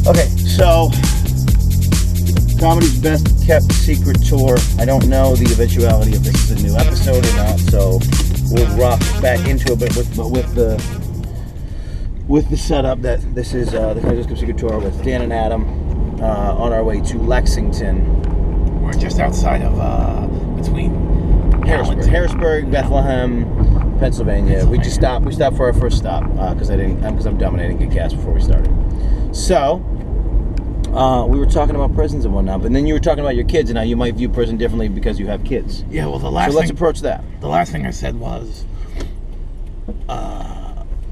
Okay, so comedy's best kept secret tour. I don't know the eventuality if this is a new episode or not, so we'll rock back into it. But with the setup that this is the comedy's kept secret tour with Dan and Adam on our way to Lexington. We're just outside of between Harrisburg, Bethlehem, Pennsylvania. We stopped for our first stop because I'm dumb and I didn't get gas before we started. So we were talking about prisons and whatnot, but then you were talking about your kids and how you might view prison differently because you have kids. Yeah, well, let's approach that. The last thing I said was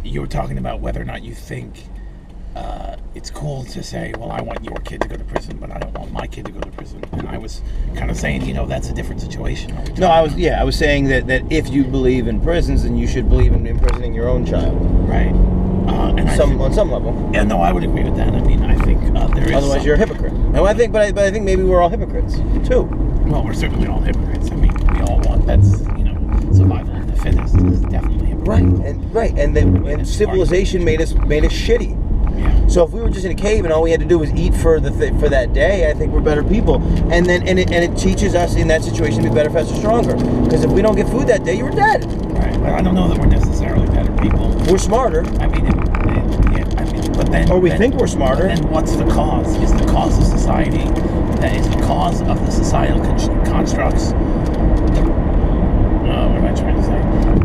you were talking about whether or not you think it's cool to say, well, I want your kid to go to prison, but I don't want my kid to go to prison. And I was kind of saying, that's a different situation. No, I was saying that if you believe in prisons, then you should believe in imprisoning your own child. Right. On some level. Yeah, no, I would agree with that. I mean, I think there is. Otherwise, you're a hypocrite. And I think maybe we're all hypocrites too. Well, we're certainly all hypocrites. I mean, we all want survival of the fittest is definitely hypocrite. Right, and civilization made us shitty. Yeah. So if we were just in a cave and all we had to do was eat for that day, I think we're better people. And it teaches us in that situation to be better, faster, stronger. Because if we don't get food that day, you're dead. Right. But I don't know that we're necessarily better people. We're smarter. I mean, but then. Or we think we're smarter. And what's the cause? Is the cause of society? That is the cause of the societal constructs. What am I trying to say?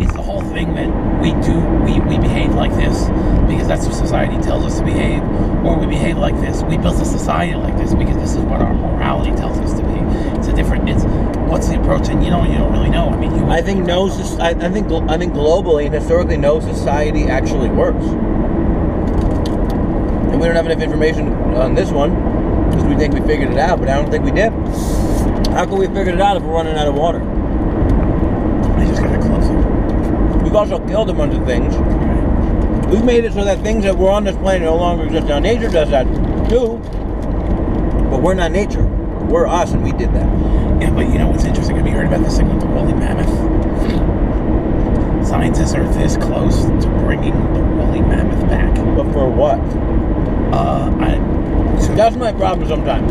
It's the whole thing that we behave like this because that's what society tells us to behave, or we behave like this. We built a society like this because this is what our morality tells us to be. What's the approach? And you don't really know. I mean, I think globally and historically, no society actually works. And we don't have enough information on this one because we think we figured it out, but I don't think we did. How can we figure it out if we're running out of water? I just got closer. We've also killed a bunch of things. We've made it so that things that were on this planet no longer exist. Now, nature does that too, but we're not nature. We're us, and we did that. Yeah, but you know what's interesting? Have you heard about this thing with the woolly mammoth? Scientists are this close to bringing the woolly mammoth back. But for what? That's my problem sometimes.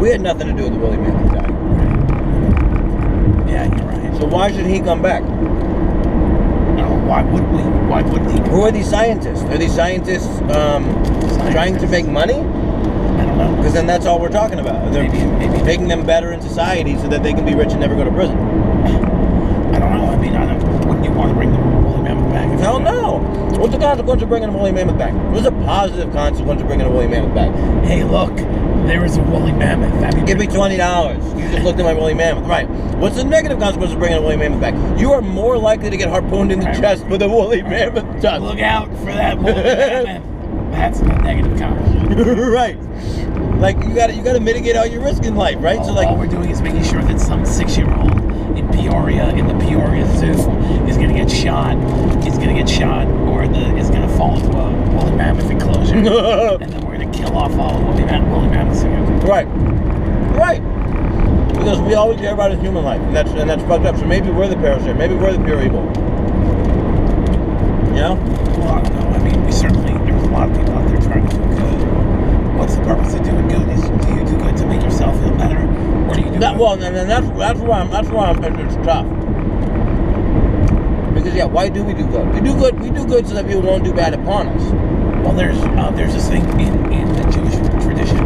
We had nothing to do with the woolly mammoth guy. Yeah, you're right. So why should he come back? Why would we? Why wouldn't he? Who are these scientists? Are these scientists trying to make money? I don't know. Because then that's all we're talking about. They're maybe making them better in society so that they can be rich and never go to prison. I don't know. I mean, wouldn't you want to bring the woolly mammoth back? Hell no. What's the consequence of bringing a woolly mammoth back? What's a positive consequence of bringing a woolly mammoth back? Hey, look, there is a woolly mammoth. Give me $20. You just looked at my woolly mammoth. Right. What's the negative consequence of bringing a woolly mammoth back? You are more likely to get harpooned in the chest with a woolly mammoth tusk. Look out for that woolly mammoth. That's a negative consequence. Right. Like you gotta mitigate all your risk in life, right? All we're doing is making sure that some 6-year-old in the Peoria Zoo is gonna get shot, or is gonna fall into a woolly mammoth enclosure, and then we're gonna kill off all the woolly mammoths again. Right. Because we always care about his human life, and that's fucked up. So maybe we're the parasite, maybe we're the pure evil. You know? Well, I don't know. I mean, there's a lot of people out there trying to do good. What's the purpose of doing good? Do you do good to make yourself feel better, or do you do that? Well, and that's why it's tough. Because why do we do good? We do good so that people won't do bad upon us. Well, there's this thing in the Jewish tradition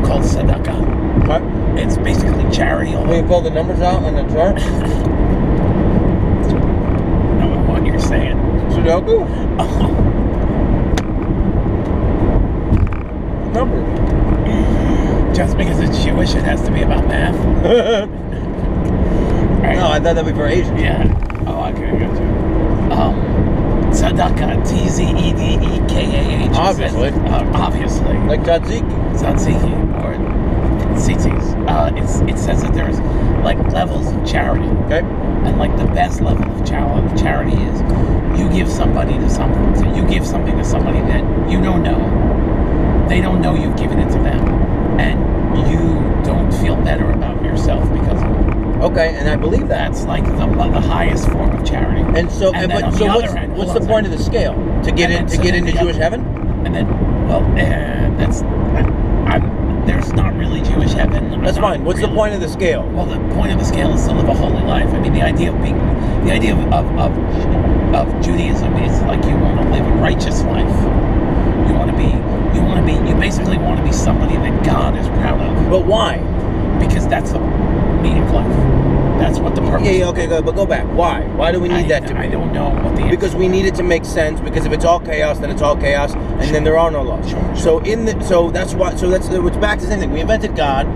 called tzedakah. What? It's basically charity. When you pull the numbers out on the chart. No, what you're saying. Sudoku. Numbers. Just because it's Jewish, it has to be about math. Right. No, I thought that'd be for Asian. Yeah. Oh, okay, I got you. Tzedakah, Tzedekah. Obviously. Obviously. Like tzatziki. Tzatziki or tzitzis. It says that there's like levels of charity. Okay. And like the best level of charity is you give something to somebody that you don't know. They don't know you've given it to them, and you don't feel better about yourself because of it. Okay, and I believe that. That's like the highest form of charity. And so, what's the point of the scale? To get into Jewish heaven? And then, well, there's not really Jewish heaven. That's fine. What's the point of the scale? Well, the point of the scale is to live a holy life. I mean, the idea of Judaism is like you want to live a righteous life. You basically want to be somebody that God is proud of. But why? Because that's the meaning of life. That's what the purpose. Yeah, okay, good. But go back. Why? Why do we need that to be? I don't know what the answer because we need it to make sense. Because if it's all chaos, then it's all chaos, and then there are no laws. Sure. So that's it's back to the same thing. We invented God.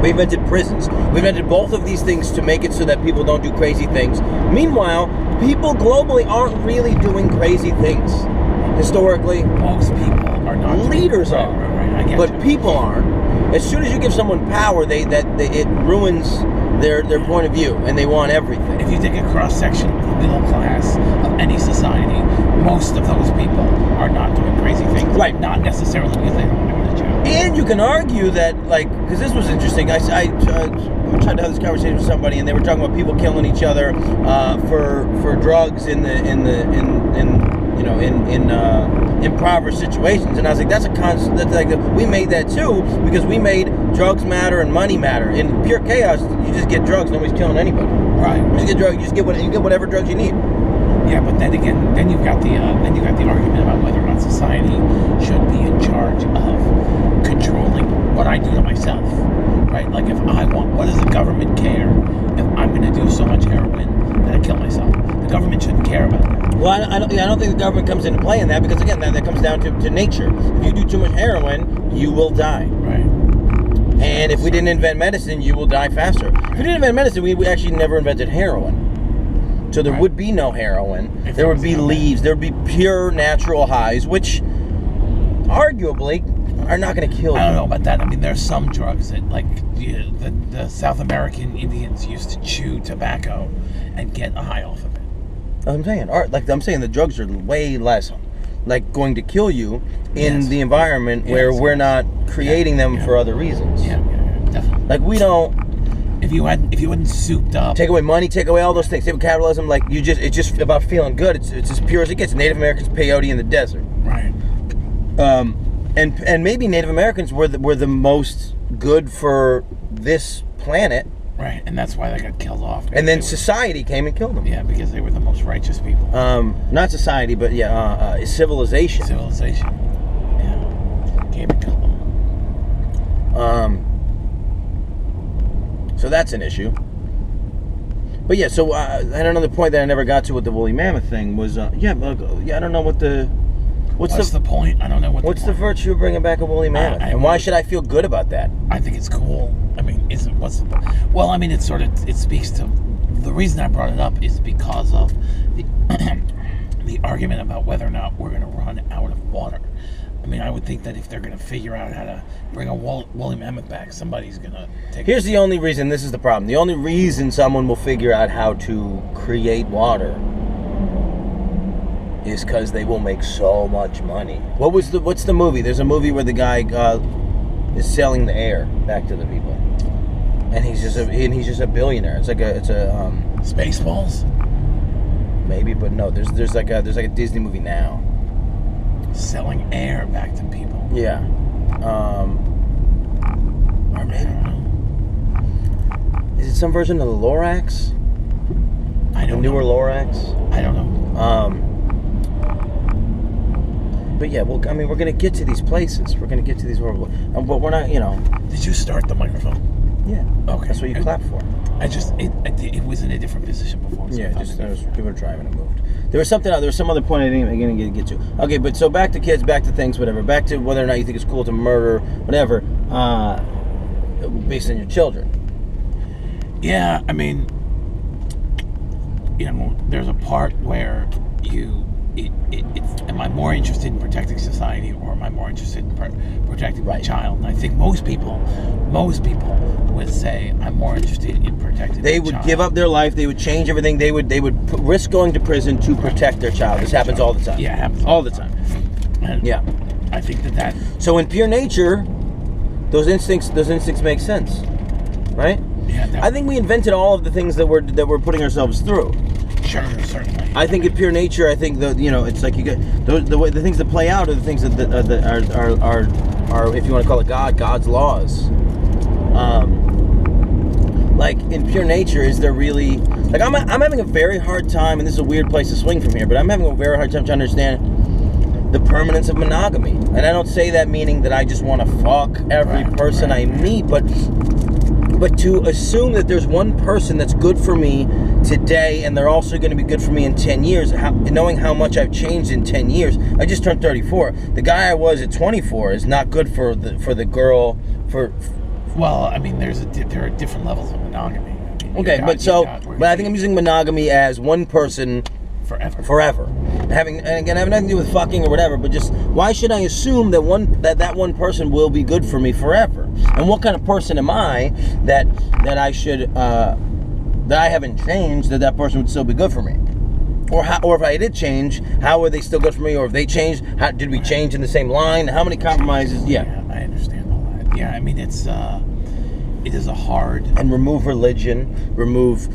We invented prisons. We invented both of these things to make it so that people don't do crazy things. Meanwhile, people globally aren't really doing crazy things. Historically, most people are not. Leaders are, right. I get but you. people aren't. As soon as you give someone power, it ruins their point of view, and they want everything. If you take a cross section of the middle class of any society, most of those people are not doing crazy things. Right. Not necessarily because they don't want to go to jail. And you can argue that, like, because this was interesting. I tried to have this conversation with somebody, and they were talking about people killing each other for drugs in impoverished situations, and I was like, that's like we made that too because we made drugs matter and money matter. In pure chaos, you just get drugs, nobody's killing anybody. Right. You just get drugs, you get whatever drugs you need. Yeah, but then again, then you've got the argument about whether or not society should be in charge of controlling what I do to myself. Right? Like if I want, what does the government care if I'm going to do so much heroin that I kill myself? The government shouldn't care about that. Well, I don't think the government comes into play in that because, again, that comes down to nature. If you do too much heroin, you will die. Right. And if we didn't invent medicine, you will die faster. If we didn't invent medicine, we actually never invented heroin. So there would be no heroin. There would be leaves. There would be pure natural highs, which arguably are not going to kill you. I don't know about that. I mean, there's some drugs that, like, the South American Indians used to chew tobacco and get a high off of it. I'm saying the drugs are way less, like, going to kill you in the environment where we're not creating them for other reasons. Yeah, definitely. Like we don't. If you hadn't souped up, take away money, take away all those things, take away capitalism. Like it's just about feeling good. It's as pure as it gets. Native Americans peyote in the desert. Right. And maybe Native Americans were the most good for this planet. Right, and that's why they got killed off. And then society came and killed them. Yeah, because they were the most righteous people. Not society, but civilization. Civilization. Yeah, came and killed them. So that's an issue. But yeah, so and another point that I never got to with the woolly mammoth thing was, I don't know what's the point. I don't know what's the virtue of bringing back a woolly mammoth, and why should I feel good about that? I think it's cool. I mean, well, I mean, it speaks to the reason I brought it up is because of the argument about whether or not we're going to run out of water. I mean, I would think that if they're going to figure out how to bring a woolly mammoth back, somebody's going to take. Here's the only reason. This is the problem. The only reason someone will figure out how to create water is because they will make so much money. What's the movie? There's a movie where the guy is selling the air back to the people, and he's just a billionaire. It's a Spaceballs. Maybe, but no. There's like a Disney movie now. Selling air back to people. Yeah. Or maybe. Is it some version of the Lorax? I don't know. The newer Lorax? I don't know. But yeah, well, I mean, we're going to get to these places. We're going to get to these horrible... but we're not, Did you start the microphone? Yeah. Okay. That's what you clap for. It was in a different position before. So people were driving and moved. There was some other point I didn't get to. Okay, but so back to kids, back to things, whatever. Back to whether or not you think it's cool to murder, whatever, based on your children. Yeah, I mean, there's a part where am I more interested in protecting society or am I more interested in protecting my child? And I think most people would say I'm more interested in protecting They my would child. give up their life. They would change everything. They would risk going to prison to protect their child. This happens all the time. Yeah, it happens all the time. And yeah. I think that. So in pure nature, those instincts make sense, right? Yeah. I think we invented all of the things that we're putting ourselves through. Sure, certainly. I think in pure nature, I think it's like you get the things that play out are the things that are if you want to call it God's laws. Like in pure nature, is there really like I'm having a very hard time, and this is a weird place to swing from here, but I'm having a very hard time to understand the permanence of monogamy. And I don't say that meaning that I just want to fuck every person I meet, but to assume that there's one person that's good for me today and they're also going to be good for me in 10 years, knowing how much I've changed in 10 years. I just turned 34. The guy I was at 24 is not good for the girl Well, I mean, there are different levels of monogamy. I mean, okay, but I think I'm using monogamy as one person forever. Having nothing to do with fucking or whatever, but just why should I assume that one person will be good for me forever? And what kind of person am I that I should that I haven't changed, that person would still be good for me? Or if I did change, how are they still good for me? Or if they changed, how did we change in the same line? How many compromises? Yeah, I understand all that. Yeah, I mean it is a hard and remove religion, remove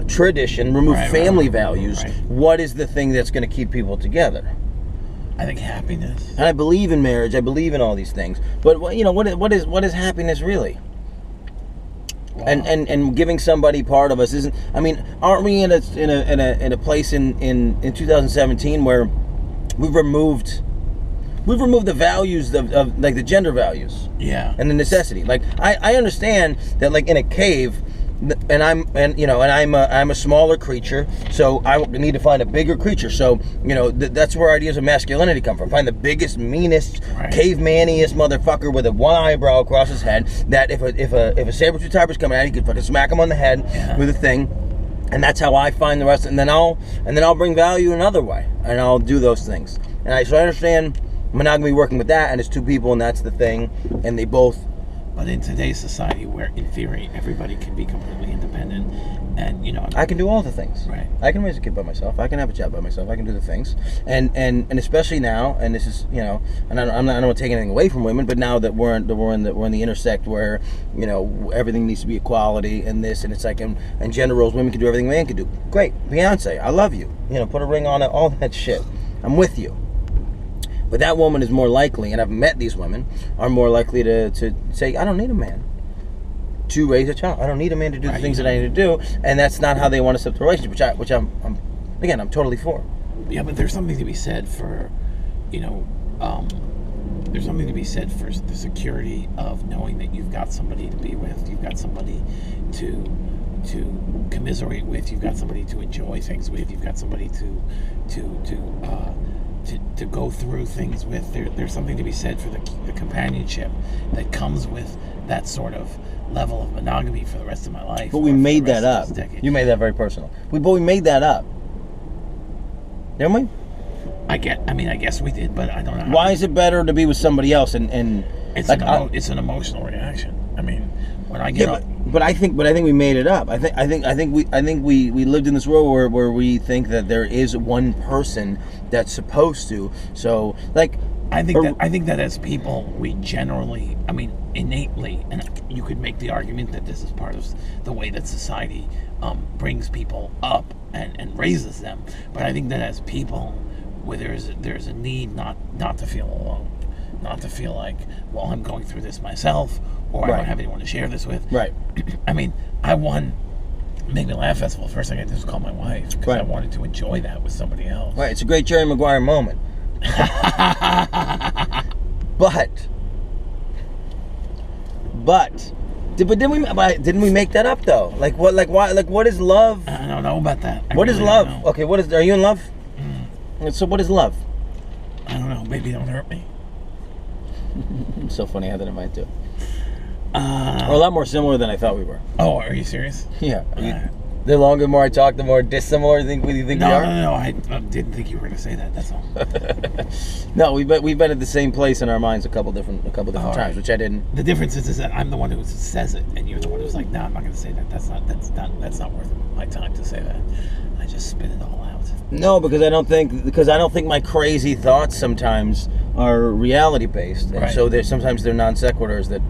tradition, remove family values. Right. What is the thing that's going to keep people together? I think happiness. And I believe in marriage. I believe in all these things. But what is happiness really? Wow. And giving somebody part of us isn't. I mean, aren't we in a place in 2017 where we've removed the values of like the gender values, and the necessity. Like I understand that, like in a cave, and I'm a smaller creature, so I need to find a bigger creature. So that's where ideas of masculinity come from. Find the biggest, meanest, cavemaniest motherfucker with a one eyebrow across his head. That if a saber-tooth tiger's coming at you, you can fucking smack him on the head with a thing. And that's how I find the rest. And then I'll bring value another way, and I'll do those things. So I understand monogamy working with that, and it's two people, and that's the thing, and they both. But in today's society, where in theory everybody can be completely independent, and I can do all the things. Right. I can raise a kid by myself. I can have a job by myself. I can do the things, and especially now, and this is and I don't want to take anything away from women, but now that we're in the intersect where everything needs to be equality and this, and it's like in gender roles, women can do everything men can do. Great, Beyonce, I love you. Put a ring on it, all that shit. I'm with you. But that woman is more likely, and I've met these women, are more likely to say, I don't need a man to raise a child. I don't need a man to do the things that I need to do, and that's not how they want to set the relationship, which I'm totally for. Yeah, but there's something to be said for, there's something to be said for the security of knowing that you've got somebody to be with, you've got somebody to commiserate with, you've got somebody to enjoy things with, you've got somebody to go through things with. There's something to be said for the companionship that comes with that sort of level of monogamy for the rest of my life. But we made that up. You made that very personal. But we made that up. Didn't we? I guess we did, but I don't know. Why is it better to be with somebody else? And it's it's an emotional reaction. I mean, when I get But I think we made it up. I think we lived in this world where we think that there is one person that's supposed to. So I think that as people, we generally, innately, and you could make the argument that this is part of the way that society brings people up and raises them. But I think that as people, where there's a need not to feel alone, not to feel like, well, I'm going through this myself, or I don't have anyone to share this with. Right. I won Make Me Laugh Festival. First thing I did was call my wife because I wanted to enjoy that with somebody else. Right. It's a great Jerry Maguire moment. Didn't we make that up though? What is love? I don't know about that. What is love? Okay, are you in love? So what is love? I don't know. Maybe don't hurt me. It's so funny how that might do. We're a lot more similar than I thought we were. Oh, are you serious? Yeah. The longer the more I talk, the more dissimilar you think we are? No. I didn't think you were going to say that. That's all. No, we've been at the same place in our minds a couple different times, right. Which I didn't. The difference is that I'm the one who says it, and you're the one who's like, no, I'm not going to say that. That's not worth my time to say that. I just spit it all out. No, because I don't think my crazy thoughts sometimes are reality based, and so sometimes they're non sequiturs that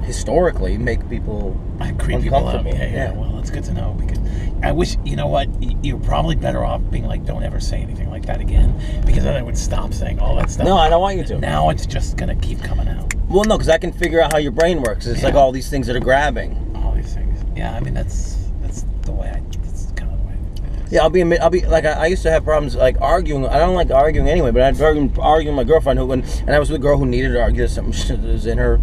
historically make people creep people out. uncomfortable. Yeah. Well, it's good to know, because I wish, you know what, you're probably better off being like, don't ever say anything like that again, because then I would stop saying all that stuff. No, I don't want you to. Now it's just gonna keep coming out. Well, no, because I can figure out how your brain works. It's like all these things that are grabbing. All these things. Yeah, I mean, that's the way that's kind of the way it is. Yeah, I'll be like, I used to have problems like arguing. I don't like arguing anyway, but I'd argue with my girlfriend and I was with a girl who needed to argue something that was in her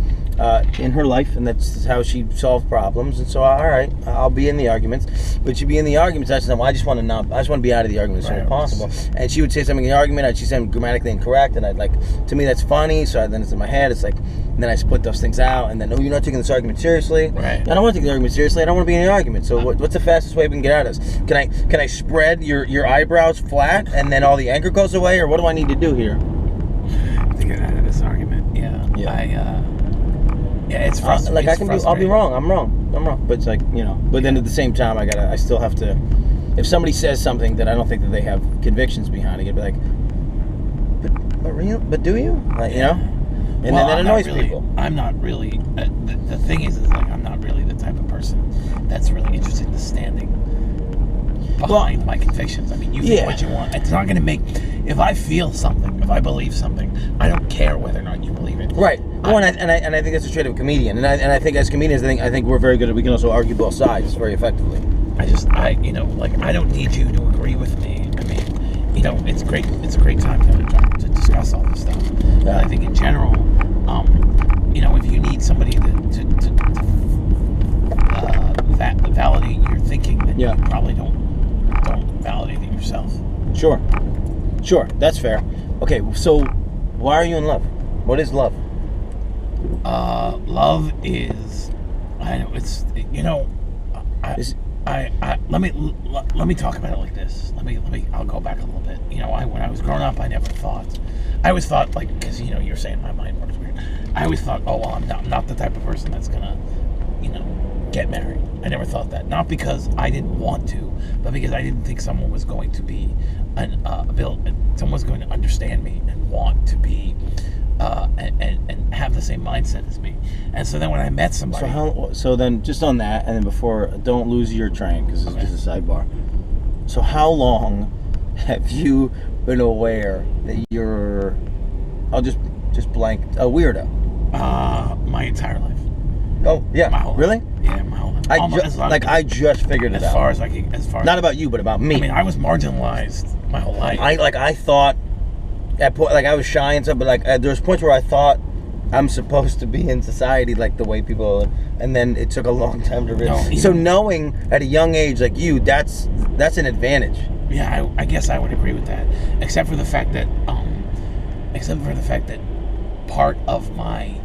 life, and that's how she solved problems. And so, all right, I'll be in the arguments, but she'd be in the arguments. I said, well, I just want to be out of the argument as soon as possible. And she would say something in the argument, and she'd say grammatically incorrect, and I'd like, to me that's funny. So then it's in my head. It's like, and then I split those things out, and then, oh, you're not taking this argument seriously. Right. I don't want to take the argument seriously. I don't want to be in the argument. So what's the fastest way we can get out of this? Can I spread your eyebrows flat, and then all the anger goes away, or what do I need to do here? To get out of this argument, yeah. Yeah, it's frustrating. I'll be wrong. I'm wrong. But it's like, But then at the same time, I still have to. If somebody says something that I don't think that they have convictions behind it, I'd be like, but do you? Like, And then that annoys people. I'm not really. The thing is like, I'm not really the type of person that's really interested in standing behind my convictions. I mean, you think what you want. It's not going to make. If I feel something, if I believe something, I don't care whether or not you believe it. Right. Well, and I think that's a trait of a comedian. And I think as comedians, I think we're very good at. We can also argue both sides very effectively. I don't need you to agree with me. I mean, it's great. It's a great time to discuss all this stuff. Yeah. But I think in general, if you need somebody to validate your thinking, then you probably don't validate it yourself. Sure, that's fair. Okay, so why are you in love? What is love? Love is, let me talk about it like this. I'll go back a little bit. When I was growing up, I always thought, like, because you're saying my mind works weird. I always thought, oh well, I'm not the type of person that's gonna, get married. I never thought that. Not because I didn't want to, but because I didn't think someone was going to be someone was going to understand me and want to be and have the same mindset as me. And so then when I met somebody, so then just on that, and then before, don't lose your train because it's just a sidebar. So how long have you been aware that you're, I'll just blank, a weirdo? My entire life. Oh yeah, my whole really? Life. Yeah, my whole life. I just figured it out. Not about you, but about me. I mean, I was marginalized my whole life. I thought, I was shy and stuff, but there was points where I thought I'm supposed to be in society like the way people, and then it took a long time to realize. So knowing at a young age like you, that's an advantage. Yeah, I guess I would agree with that, except for the fact that part of my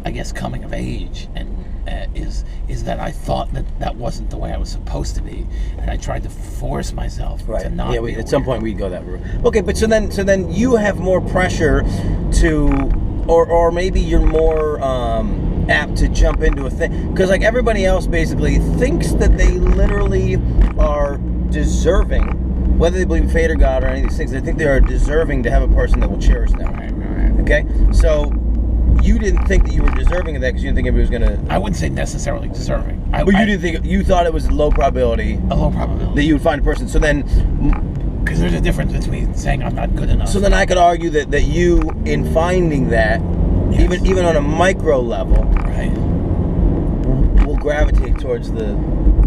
I guess coming of age and is that I thought that wasn't the way I was supposed to be, and I tried to force myself to not. Yeah, at some point we'd go that route. Okay, but so then you have more pressure to, or maybe you're more apt to jump into a thing, because like everybody else basically thinks that they literally are deserving, whether they believe in fate or God or any of these things. They think they are deserving to have a person that will cherish them. Right. Okay, so you didn't think that you were deserving of that because you didn't think everybody was going to... I wouldn't say necessarily deserving. But you didn't think... You thought it was a low probability that you would find a person. So then... Because there's a difference between saying I'm not good enough. So then I could argue that you, in finding that, even on a micro level... Right. Will gravitate towards the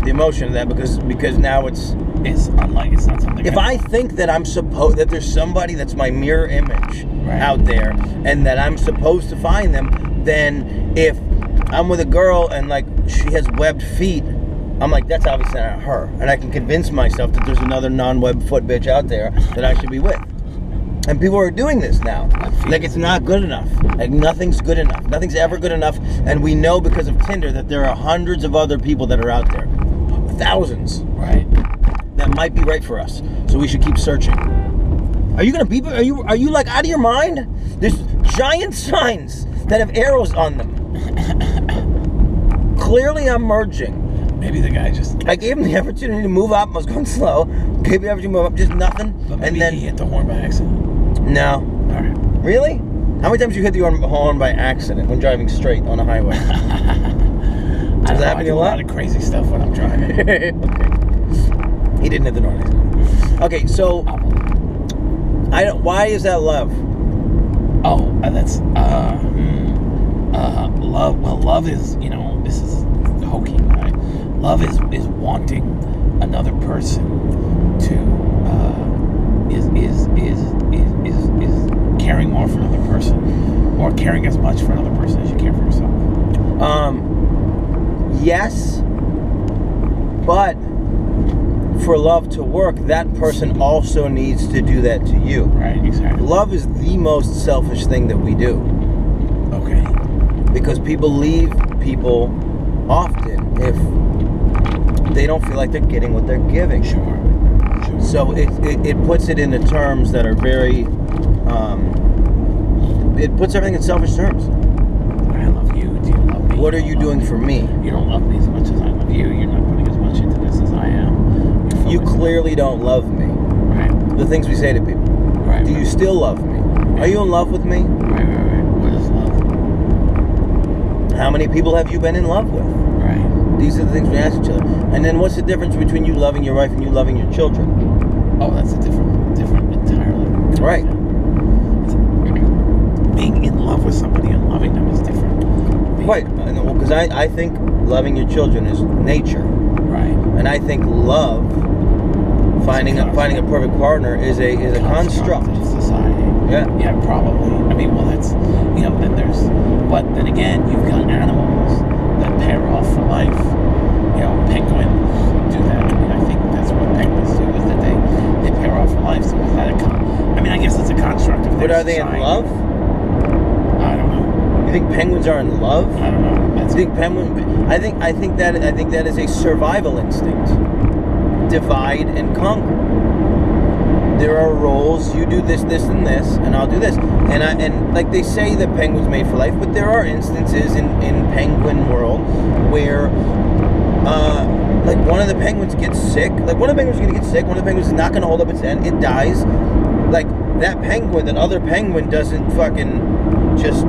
emotion of that because now it's not something... If I think that that there's somebody that's my mirror image out there and that I'm supposed to find them, then if I'm with a girl and like she has webbed feet, I'm like, that's obviously not her, and I can convince myself that there's another non-webbed foot bitch out there that I should be with. And people are doing this now. Like, it's not good enough. Like, nothing's good enough. Nothing's ever good enough. And we know because of Tinder that there are hundreds of other people that are out there. Thousands. Right. That might be right for us. So we should keep searching. Are you like out of your mind? There's giant signs that have arrows on them. Clearly I'm merging. Maybe the guy just... I gave him the opportunity to move up. I was going slow. Gave him the opportunity to move up. Just nothing. But maybe he hit the horn by accident. No. All right. Really? How many times you hit the horn by accident when driving straight on a highway? Does that happen to you a lot? I do a lot of crazy stuff when I'm driving. Okay. He didn't hit the noise. Okay, so why is that love? Oh, that's love. Well, love is, this is hokey, right? Love is wanting another person to is caring more for another person, or caring as much for another person as you care for yourself. Yes, but for love to work, that person also needs to do that to you. Right, exactly. Love is the most selfish thing that we do. Okay. Because people leave people often if they don't feel like they're getting what they're giving. Sure. So it puts it into terms that are very, it puts everything in selfish terms. I love you. Do you love me? What are you doing for me? You don't love me as much as I love you. You're not putting as much into this as I am. You clearly don't love me. Right. The things we say to people. Right. Do you still love me? Are you in love with me? Right. What is love? How many people have you been in love with? Right. These are the things we ask each other. And then what's the difference between you loving your wife and you loving your children? Oh, that's a different entirely. Right. Being in love with somebody and loving them is different. Right. Because I think loving your children is nature. Right. And I think love, finding a perfect partner is a construct of society. Yeah, probably. I mean, well, that's, then there's, but then again, you've got animals that pair off for life. Penguins do that. I mean, I think that's what penguins do, is that they pair off for life. So is that I guess it's a construct of their But are society. they in love? I don't know. You think penguins are in love? I don't know. I think that is a survival instinct. Divide and conquer. There are roles. You do this, this, and this, and I'll do this. And like they say that penguins made for life, but there are instances in penguin world where like one of the penguins gets sick. Like one of the penguins is going to get sick. One of the penguins is not going to hold up its end. It dies. Like that other penguin doesn't fucking just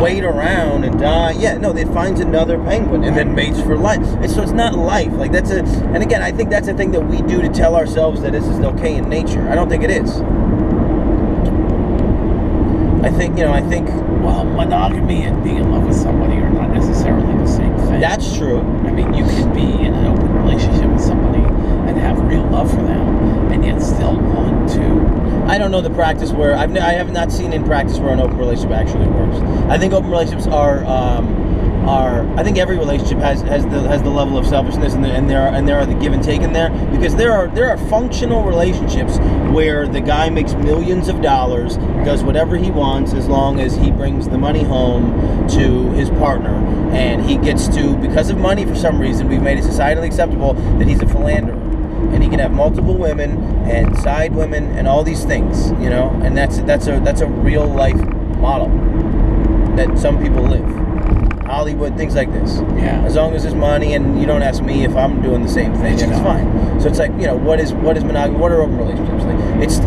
wait around and die. Yeah, no, it finds another penguin and then mates for life. And so it's not life. Like and again, I think that's a thing that we do to tell ourselves that this is okay in nature. I don't think it is. I think Well, monogamy and being in love with somebody are not necessarily the same thing. That's true. I mean, you can be in an open relationship with somebody and have real love for them, and yet still want to. I don't know the practice where I have not seen in practice where an open relationship actually works. I think open relationships are I think every relationship has the level of selfishness and there are the give and take in there, because there are functional relationships where the guy makes millions of dollars, does whatever he wants as long as he brings the money home to his partner, and he gets to, because of money for some reason, we've made it societally acceptable that he's a philanderer. And he can have multiple women and side women and all these things, and that's a real life model that some people live. Hollywood, things like this. Yeah. As long as there's money, and you don't ask me if I'm doing the same thing, and it's fine. So it's like, what is monogamy? What are open relationships? Like,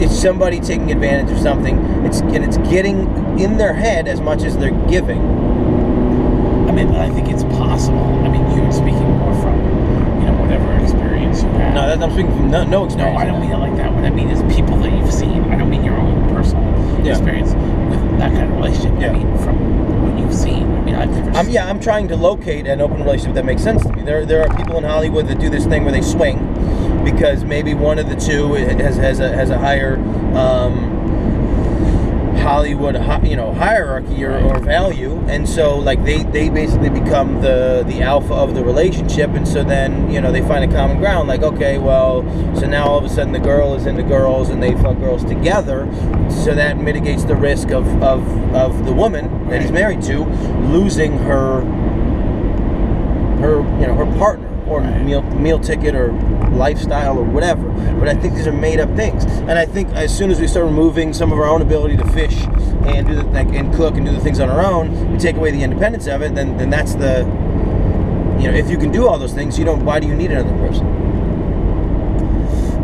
it's somebody taking advantage of something. It's getting in their head as much as they're giving. I mean, I think it's possible. I mean, you're speaking more from whatever experience you have. No, I'm speaking from no experience. No, I don't mean it like that. What I mean is people that you've seen. I don't mean your own personal experience with that kind of relationship. Yeah. I mean from what you've seen. I mean, I've never seen. I'm trying to locate an open relationship that makes sense to me. There are people in Hollywood that do this thing where they swing because maybe one of the two has a higher Hollywood hierarchy or value, and so like they basically become the alpha of the relationship, and so then they find a common ground, like, okay, well, so now all of a sudden the girl is into girls and they fuck girls together, so that mitigates the risk of the woman that he's married to losing her partner or meal ticket or lifestyle or whatever. But I think these are made up things, and I think as soon as we start removing some of our own ability to fish and do and cook and do the things on our own, we take away the independence of it. Then that's the if you can do all those things, why do you need another person?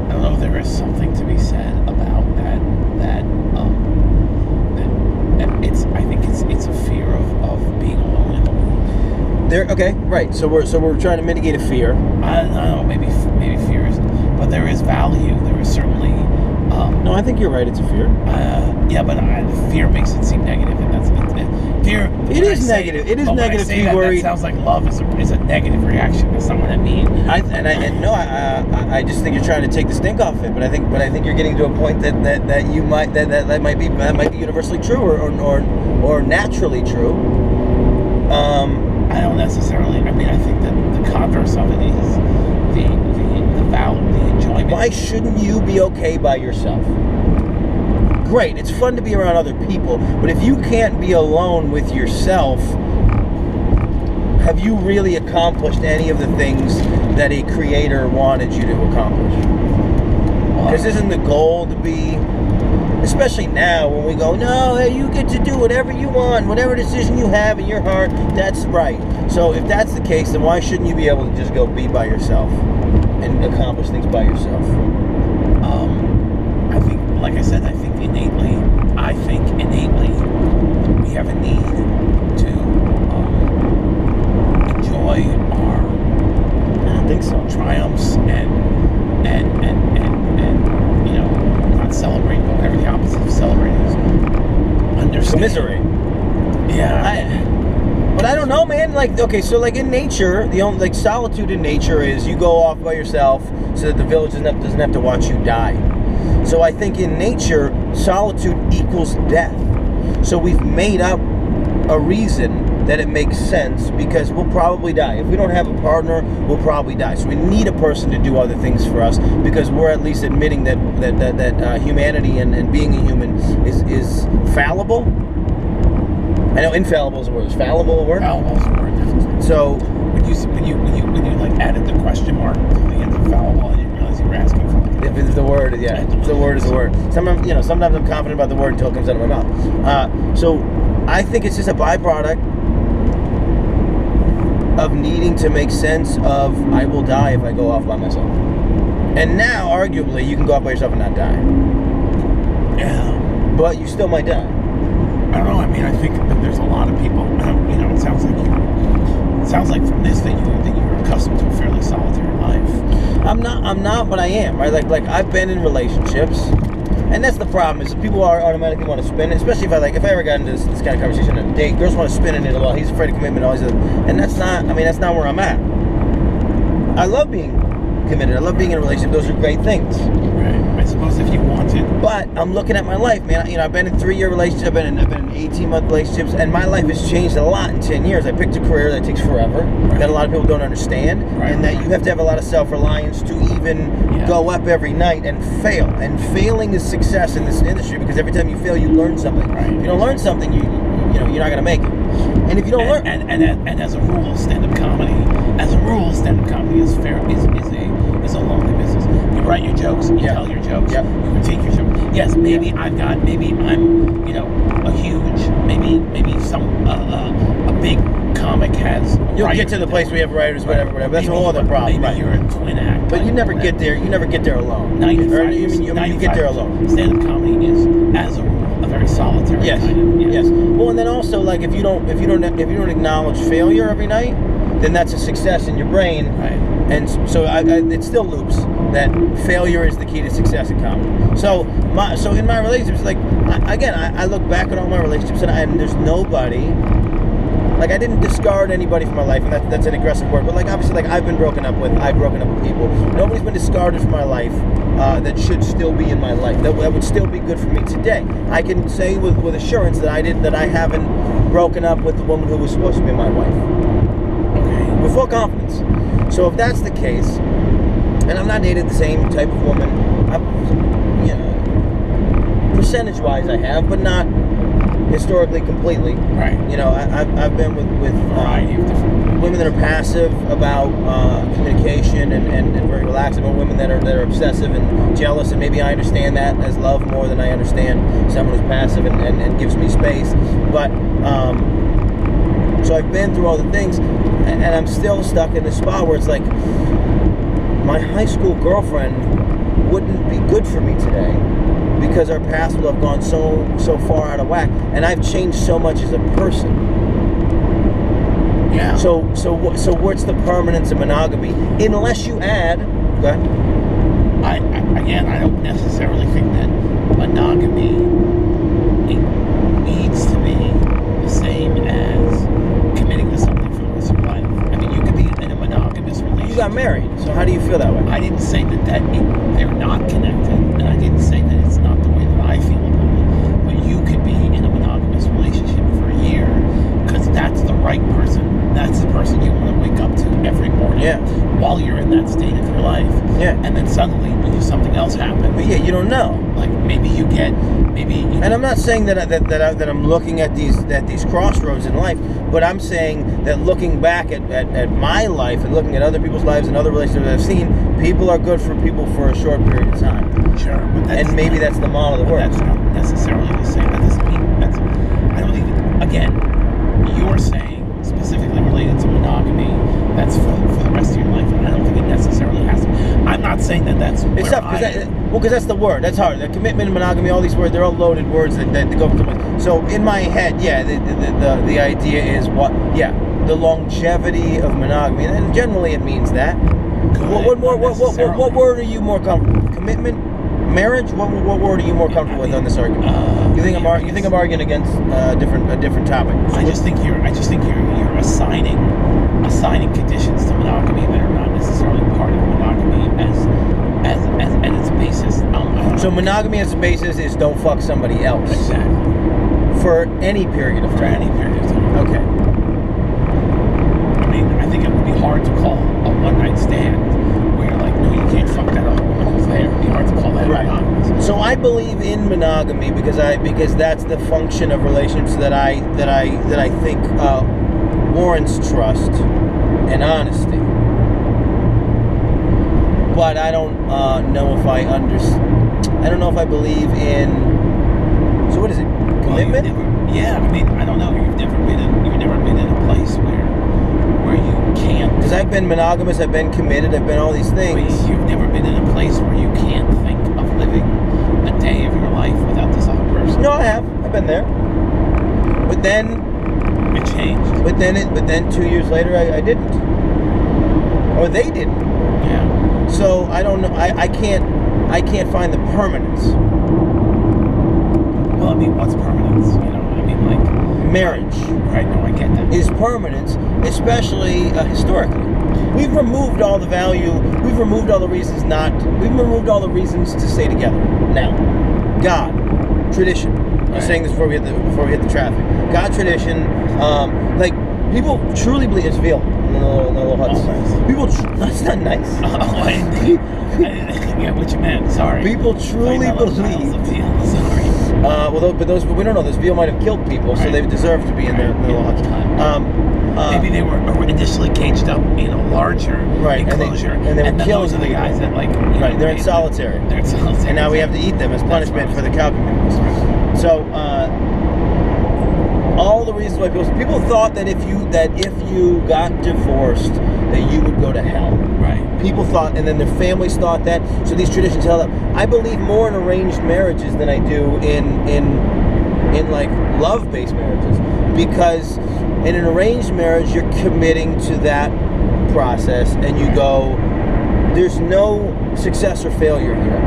I don't know. There is something to be said about that There. Okay. Right. So we're trying to mitigate a fear. I don't know. Maybe fear is, but there is value. There is certainly. No, I think you're right. It's a fear. Yeah, but fear makes it seem negative, and that's fear. It is negative. It is negative to be worried. That sounds like love is a negative reaction. That's not what I mean. I just think you're trying to take the stink off it. But I think you're getting to a point that might be universally true or naturally true. I don't necessarily. I mean, I think that the converse of it is the value, the enjoyment. Why shouldn't you be okay by yourself? Great, it's fun to be around other people, but if you can't be alone with yourself, have you really accomplished any of the things that a creator wanted you to accomplish? Because isn't the goal to be, especially now when we go, no, hey, you get to do whatever you want, whatever decision you have in your heart, that's right. So if that's the case, then why shouldn't you be able to just go be by yourself and accomplish things by yourself? I think, like I said, I think innately, we have a need to enjoy our I don't think so. triumphs and you know, not celebrate, but whatever the opposite of celebrate is. Understand. Commiserate. Yeah. But I don't know, man. Like, okay, so like in nature, the only like solitude in nature is you go off by yourself so that the village doesn't have to watch you die. So I think in nature, solitude equals death. So we've made up a reason that it makes sense because we'll probably die. If we don't have a partner, we'll probably die. So we need a person to do other things for us because we're at least admitting that humanity and being a human is fallible. I know infallible is a word. Is fallible a word? Fallible is a word, definitely. So when you like added the question mark to the end of fallible, I didn't realize you were asking for like if the word, yeah, if the word is the word. Sometimes I'm confident about the word until it comes out of my mouth. So I think it's just a byproduct of needing to make sense of I will die if I go off by myself. And now, arguably, you can go off by yourself and not die. Yeah. But you still might die. I don't know. I mean, I think that there's a lot of people. You know, it sounds like from this that you're accustomed to a fairly solitary life. I'm not, but I am. Right? Like I've been in relationships, and that's the problem. Is that people automatically want to spin it, especially if I ever got into this kind of conversation on a date. Girls want to spin in it. Well, he's afraid of commitment. All these other, and that's not. I mean, that's not where I'm at. I love being committed. I love being in a relationship. Those are great things. Right. I suppose if you wanted. But I'm looking at my life, man. You know, I've been in 3-year relationships. I've been in 18-month relationships, and my life has changed a lot in 10 years. I picked a career that takes forever, that a lot of people don't understand, and that you have to have a lot of self-reliance to even go up every night and fail. And failing is success in this industry because every time you fail, you learn something. Right. If you don't learn something, you're not going to make it. And if you don't learn, and as a rule, stand-up comedy is a lonely business. You write your jokes, you tell your jokes, you critique your jokes. Yes, maybe I'm, a huge, maybe some a big comic has. You'll get to the place where you have writers, whatever. That's a whole other problem. Maybe you're a twin act. But you never get there. You never get there alone. You get there alone. Stand-up comedy is, as a rule, a very solitary kind of. Yes. Well, and then also, like, if you don't acknowledge failure every night, then that's a success in your brain. Right. And so it still loops that failure is the key to success in comedy. So in my relationships, like I look back at all my relationships and there's nobody. Like I didn't discard anybody from my life, and that's an aggressive word. But like obviously, like I've broken up with people. Nobody's been discarded from my life that should still be in my life. That would still be good for me today. I can say with assurance that I haven't broken up with the woman who was supposed to be my wife. With full confidence. So if that's the case, and I'm not dated the same type of woman, percentage-wise I have, but not historically completely. Right. You know, I've been with variety of different women that are passive about communication and very relaxed, about women that are obsessive and jealous, and maybe I understand that as love more than I understand someone who's passive and gives me space. But so I've been through all the things, and I'm still stuck in this spot where it's like my high school girlfriend wouldn't be good for me today because our paths will have gone so far out of whack, and I've changed so much as a person. Yeah. So what's the permanence of monogamy? Unless you add, go ahead. I don't necessarily think that monogamy needs to be the same as committing to something for the rest of your life. I mean, you could be in a monogamous relationship. You got married, so how do you feel that way? I didn't say that they're not connected, and I didn't say that it's not the way that I feel about it. But you could be in a monogamous relationship for a year because that's the right person. That's the person you want to wake up to every morning. Yeah. While you're in that state of your life. Yeah. And then suddenly something else happens. But yeah, you don't know. Like maybe you get. And I'm not saying that I'm looking at these crossroads in life, but I'm saying that looking back at my life and looking at other people's lives and other relationships I've seen, people are good for people for a short period of time. Sure, but that's the model that works. That's not necessarily the same. That doesn't mean that's. I don't think. Again, you're saying specifically related to monogamy. That's for the rest of your life, and I don't think it necessarily has to. I'm not saying that that's. It's tough because that's the word. That's hard. The commitment and monogamy, all these words, they're all loaded words that go from. So in my head, yeah, the idea is the longevity of monogamy, and generally it means that. What word are you more comfortable with? Commitment, marriage? What word are you more comfortable with on this argument? You think I'm arguing against a different topic? I just think you're assigning conditions to monogamy that are not necessarily part of monogamy as its basis. So monogamy as a basis is don't fuck somebody else. Exactly. For any period of time. For any period of time. Okay. I mean, I think it would be hard to call a one-night stand where you're like, no, you can't fuck that other woman who's there. It'd be hard to call that monogamous. So I believe in monogamy because that's the function of relationships that I think warrants trust and honesty. But I don't know if I don't know if I believe in. So what is it? Commitment? I mean, I don't know. You've never been in a place where you can't. Because I've been monogamous, I've been committed, I've been all these things. You've never been in a place where you can't think of living a day of your life without this other person. No, I have. I've been there. But then it changed. But then 2 years later, I didn't, or they didn't. Yeah. So I don't know. I can't find the permanence. Well, I mean, what's permanence? You know, I mean, like marriage. Right. No, I get that. Is permanence, especially historically. We've removed all the value. We've removed all the reasons We've removed all the reasons to stay together. Now, God, tradition. I was saying this before we hit the traffic. God, tradition. Like people truly believe it's veal. In the little huts. Oh, nice. People. That's not nice. Oh, I didn't get what you meant. Sorry. People truly believe. Sorry. But we don't know. This veal might have killed people, so they deserve to be in their little huts. Maybe they were initially caged up in a larger enclosure, and they were killing those are the guys that they're in solitary. They're in solitary, and now we have to eat them as punishment for the cow communities. So all the reasons why people thought that if you got divorced that you would go to hell. Right. People thought, and then their families thought that. So these traditions held up. I believe more in arranged marriages than I do in like love-based marriages, because in an arranged marriage you're committing to that process, and you go, there's no success or failure here.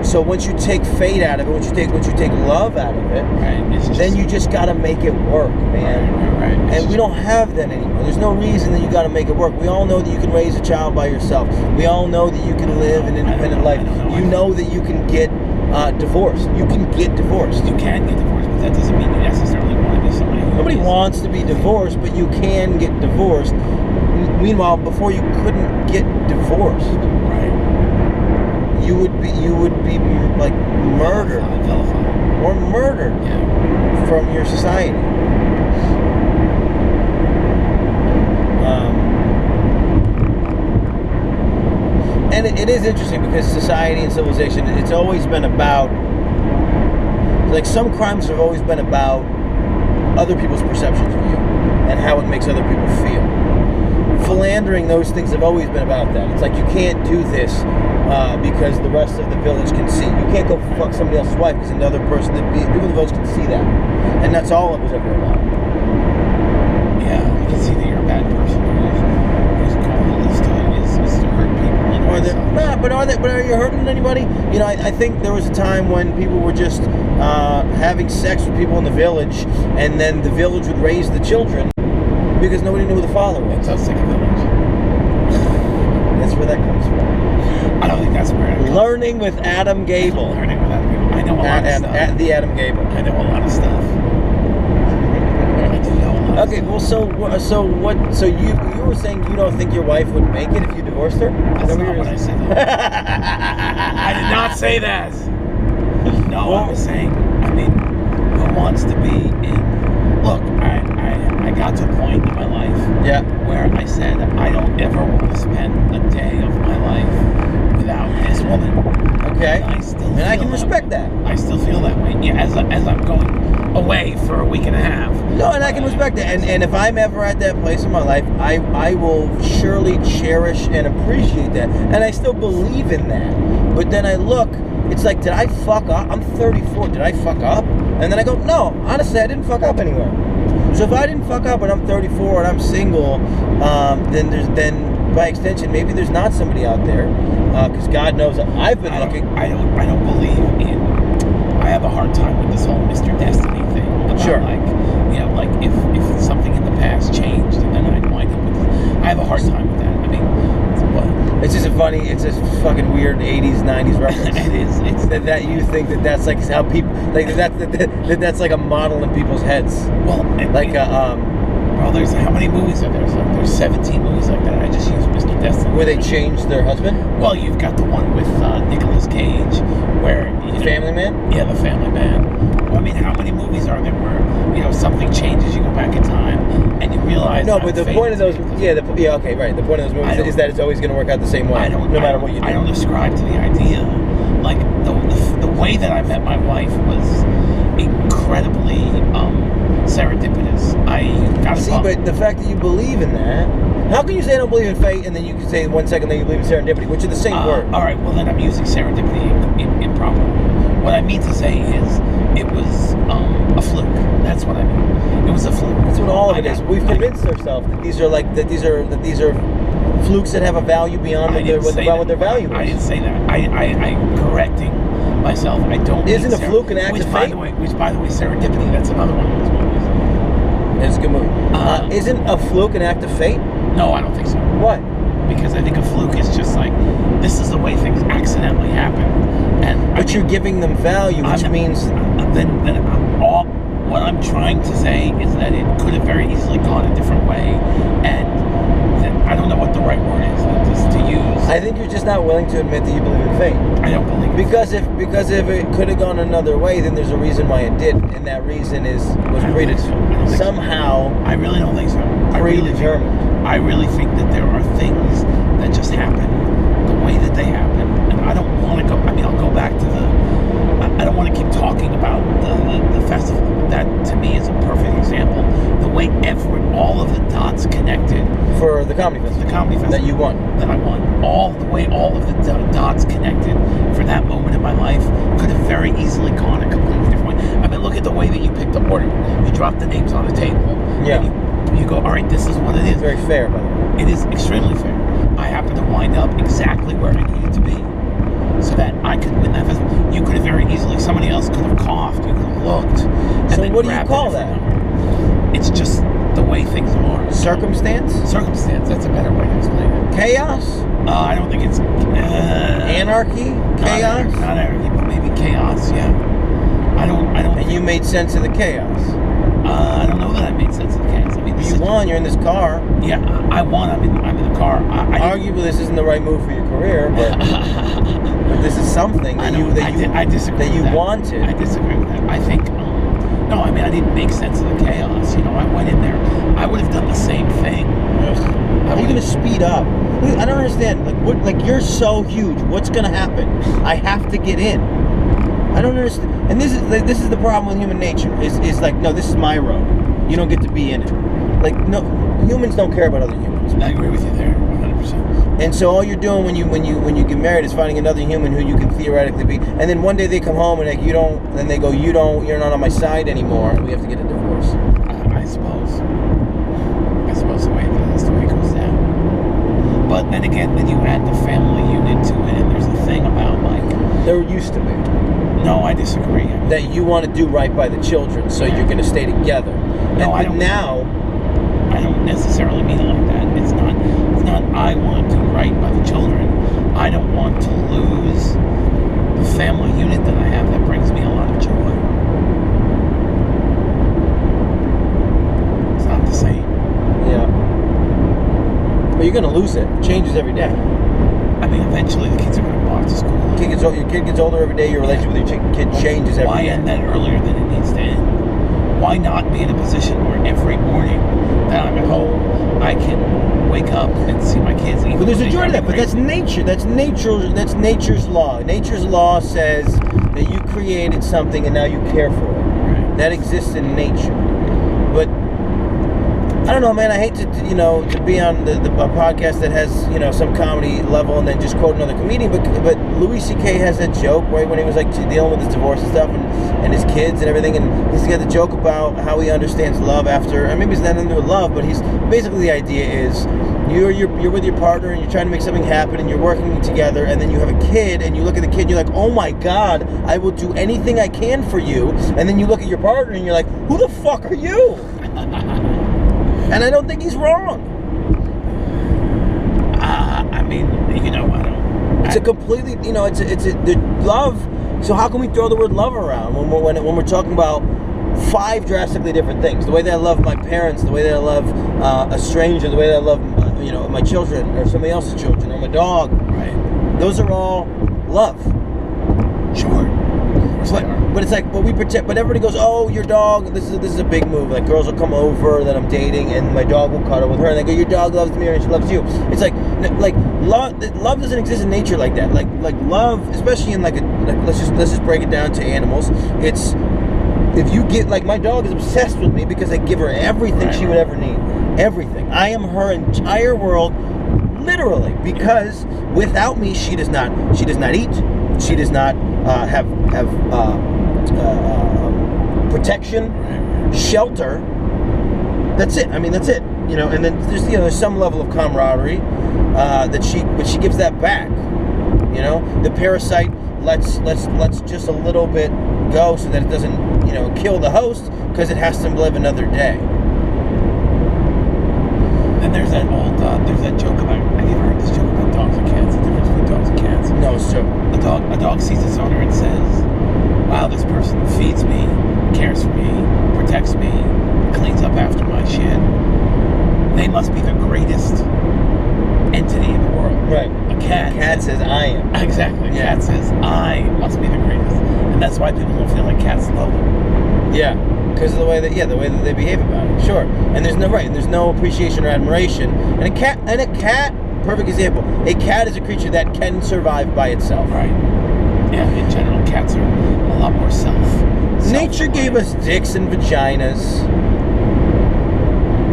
So once you take fate out of it, once you take love out of it, then you just got to make it work, man. Right. And we don't have that anymore. There's no reason that you got to make it work. We all know that you can raise a child by yourself. We all know that you can live an independent life. You know that you can get divorced. You can get divorced. You can get divorced, but that doesn't mean you necessarily want to be somebody. Nobody wants to be divorced, but you can get divorced. Meanwhile, before you couldn't get divorced. You would be like murdered or murdered from your society. And it is interesting because society and civilization, it's always been about, like, some crimes have always been about other people's perceptions of you and how it makes other people feel. Philandering, those things have always been about that. It's like you can't do this because the rest of the village can see. You can't go fuck somebody else's wife because another person, people in the village can see that. And that's all it was ever about. Yeah, I can see that you're a bad person. Whose goal is to hurt people. But are you hurting anybody? You know, I think there was a time when people were just having sex with people in the village, and then the village would raise the children because nobody knew who the father was. It sounds like a village. That's where that comes from. I don't think that's where it comes from. Learning with Adam Gabel. Learning with Adam Gabel. I know a lot of stuff. At the Adam Gabel. I know a lot of stuff. I do know a lot of Okay, stuff. well, so you were saying you don't think your wife would make it if you divorced her? That's not what I said. I did not say that. No, Well, I was saying, I mean, who wants to be in... Look, I got to a point in my life Yeah. where I said I don't ever want to spend a day of my life without this woman. Okay. And I can respect that. I still feel that way. Yeah, as I'm going away for a week and a half. No, and I can respect that. And if I'm ever at that place in my life, I will surely cherish and appreciate that. And I still believe in that. But then I look, it's like, did I fuck up? I'm 34. Did I fuck up? And then I go, no, honestly, I didn't fuck up anywhere. So if I didn't fuck up and I'm 34 and I'm single, then by extension, maybe there's not somebody out there, because God knows I've been looking. I don't believe in. I have a hard time with this whole Mr. Destiny thing. About Sure. Like, you know, like if something in the past changed and then I'd wind up with this. I have a hard time with that. I mean, what? It's just it's a fucking weird 80s, 90s reference. It is. It's that you think that's like how people, like that's like a model in people's heads. well, Like, well, there's how many movies are there? There's 17 movies like that. I just use Mr. Destiny. where they changed their husband? Well, you've got the one with Nicolas Cage, where Family Man? Yeah, The Family Man. Well, I mean, how many movies are there where something changes, you go back in time, and you realize? No, but the point of those, okay, right. The point of those movies is that it's always going to work out the same way, no matter what you do. I don't ascribe to the idea. Like the way that I met my wife was incredibly serendipitous. But the fact that you believe in that, how can you say I don't believe in fate, and then you can say 1 second that you believe in serendipity, which are the same word? All right, well then I'm using serendipity improperly. What I mean to say is it was a fluke. That's what I mean. It was a fluke. That's what all of it is. We've convinced ourselves that these are flukes that have a value beyond what their value is. I didn't say that. I'm correcting myself. I don't. Isn't a fluke an act of fate? Which, by the way, serendipity. That's another one of those movies. It's a good movie. Isn't a fluke an act of fate? No, I don't think so. What? Because I think a fluke is just like, this is the way things accidentally happen, but you're giving them value, which means what I'm trying to say is that it could have very easily gone a different way, and I don't know what the right word is to use. I think you're just not willing to admit that you believe in fate. I don't believe because if it could have gone another way, then there's a reason why it did, and that reason was predetermined. Somehow, I really don't think so. Predetermined. I really think that there are things that just happen the way that they happen, and I don't want to go. I mean, I'll go back to I don't want to keep talking about the festival, but that to me is a perfect example. The way all of the dots connected for the comedy festival. The comedy festival that you won. That I won. All of the dots connected for that moment in my life could have very easily gone a completely different way. I mean, look at the way that you picked the order. You dropped the names on the table. Yeah. And you go, all right, this is what it is. Very fair, by the way. It is extremely fair. I happen to wind up exactly where I needed to be, so that I could win that festival. You could have very easily, somebody else could have coughed, you could have looked. So what do you call that? Number. It's just the way things are. Circumstance? Circumstance, that's a better way to explain it. Chaos? I don't think it's... Anarchy? Chaos? Not anarchy, but maybe chaos, yeah. I don't... And you made sense of the chaos? I don't know that I made sense of the chaos. I mean, you won, you're in this car. Yeah, I won, I'm in the car. Arguably, this isn't the right move for your career, but... But this is something that I disagree that you with that. wanted. I disagree with that. I think, no, I mean, I didn't make sense of the chaos. I went in there. I would have done the same thing. How are you going to speed up? I don't understand. Like you're so huge. What's going to happen? I have to get in. I don't understand. And this is the problem with human nature. Is like, no, this is my road. You don't get to be in it. Like, no, humans don't care about other humans. I agree with you there, 100%. And so all you're doing when you get married is finding another human who you can theoretically be. And then one day they come home and like you don't. Then they go, you're not on my side anymore. We have to get a divorce. I suppose. then again, then you add the family unit to it, and there's a thing about like There used to be. No, I disagree. I mean, That you want to do right by the children, so you're going to stay together. No, I don't. Now, I don't necessarily mean it like that. It's not. I want to do right by the children. I don't want to lose the family unit that I have. That brings me a lot of joy. It's not the same. yeah. But you're going to lose it. It changes every day. I mean, eventually the kids are going to go off to school. Your kid gets older every day. Your relationship with your kid changes every day. Why end that earlier than it needs to end? Why not be in a position where every morning that I'm at home, I can wake up and see my kids eat? But there's a joy to that. But that's nature. That's nature's law. Nature's law says that you created something and now you care for it. Right. That exists in nature. But I don't know, man. I hate to be on the podcast that has some comedy level and then just quote another comedian. But Louis C.K. has that joke right when he was like dealing with his divorce and stuff and his kids and everything, and he's got the joke about how he understands love after. And maybe it's not into love, but he's basically the idea is you're with your partner and you're trying to make something happen and you're working together, and then you have a kid and you look at the kid and you're like, oh my God, I will do anything I can for you. And then you look at your partner and you're like, who the fuck are you? And I don't think he's wrong. I mean, I don't. It's a completely, the love. So how can we throw the word love around when we're talking about 5 drastically different things? The way that I love my parents, the way that I love a stranger, the way that I love, my children or somebody else's children or my dog. Right. Those are all love. Sure. But it's like, but we pretend. But everybody goes, "Oh, your dog." This is a big move. Like girls will come over that I'm dating, and my dog will cuddle with her, and they go, "Your dog loves me, and she loves you." It's like love doesn't exist in nature like that. Like love, especially in let's just break it down to animals. It's if you get my dog is obsessed with me because I give her everything she would ever need. Everything. I am her entire world, literally. Because without me, she does not eat. She does not have protection, shelter. That's it. I mean, that's it. And then there's some level of camaraderie that she gives that back. The parasite lets just a little bit go so that it doesn't kill the host because it has to live another day. And there's that joke about, have you ever heard this joke about dogs and cats, the difference between dogs and cats? No, it's true. A dog sees its owner and says, wow, this person feeds me, cares for me, protects me, cleans up after my shit. They must be the greatest entity in the world. Right. A cat says, I am. Exactly. A cat says, I must be the greatest. And that's why people don't feel like cats love them. Yeah. Because of the way that they behave about it. Sure. And there's no appreciation or admiration. And a cat, perfect example. A cat is a creature that can survive by itself. Right. Yeah, in general, cats are a lot more Nature gave us dicks and vaginas.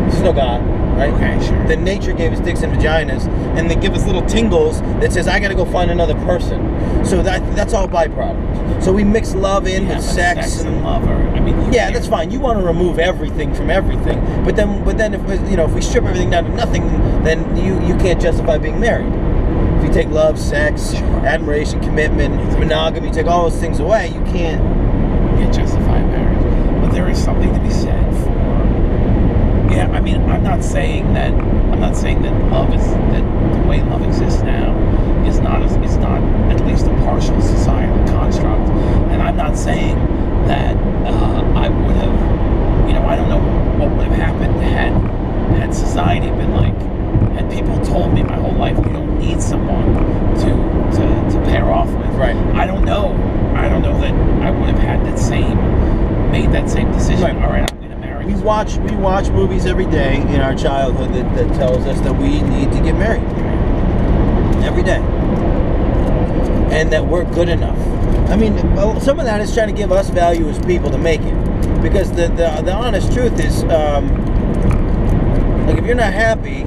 There's no God, right? Okay, sure. Then nature gave us dicks and vaginas, and they give us little tingles that says, I gotta go find another person. So that's all byproduct. So we mix love in with sex and love that's fine. You want to remove everything from everything, but then if we strip everything down to nothing, then you can't justify being married. If you take love, sex, admiration, commitment, monogamy, you take all those things away, you can't justify marriage. But there is something to be said for. Yeah, I mean, I'm not saying that love is that the way love exists now is not at least a partial societal construct, and I'm not saying that I would have, I don't know what would have happened had society been had people told me my whole life you don't need someone to pair off with. Right. I don't know that I would have made that same decision. Right. All right, I'm going to marry. We watch movies every day in our childhood that tells us that we need to get married every day, and that we're good enough. I mean, some of that is trying to give us value as people to make it, because the honest truth is, if you're not happy,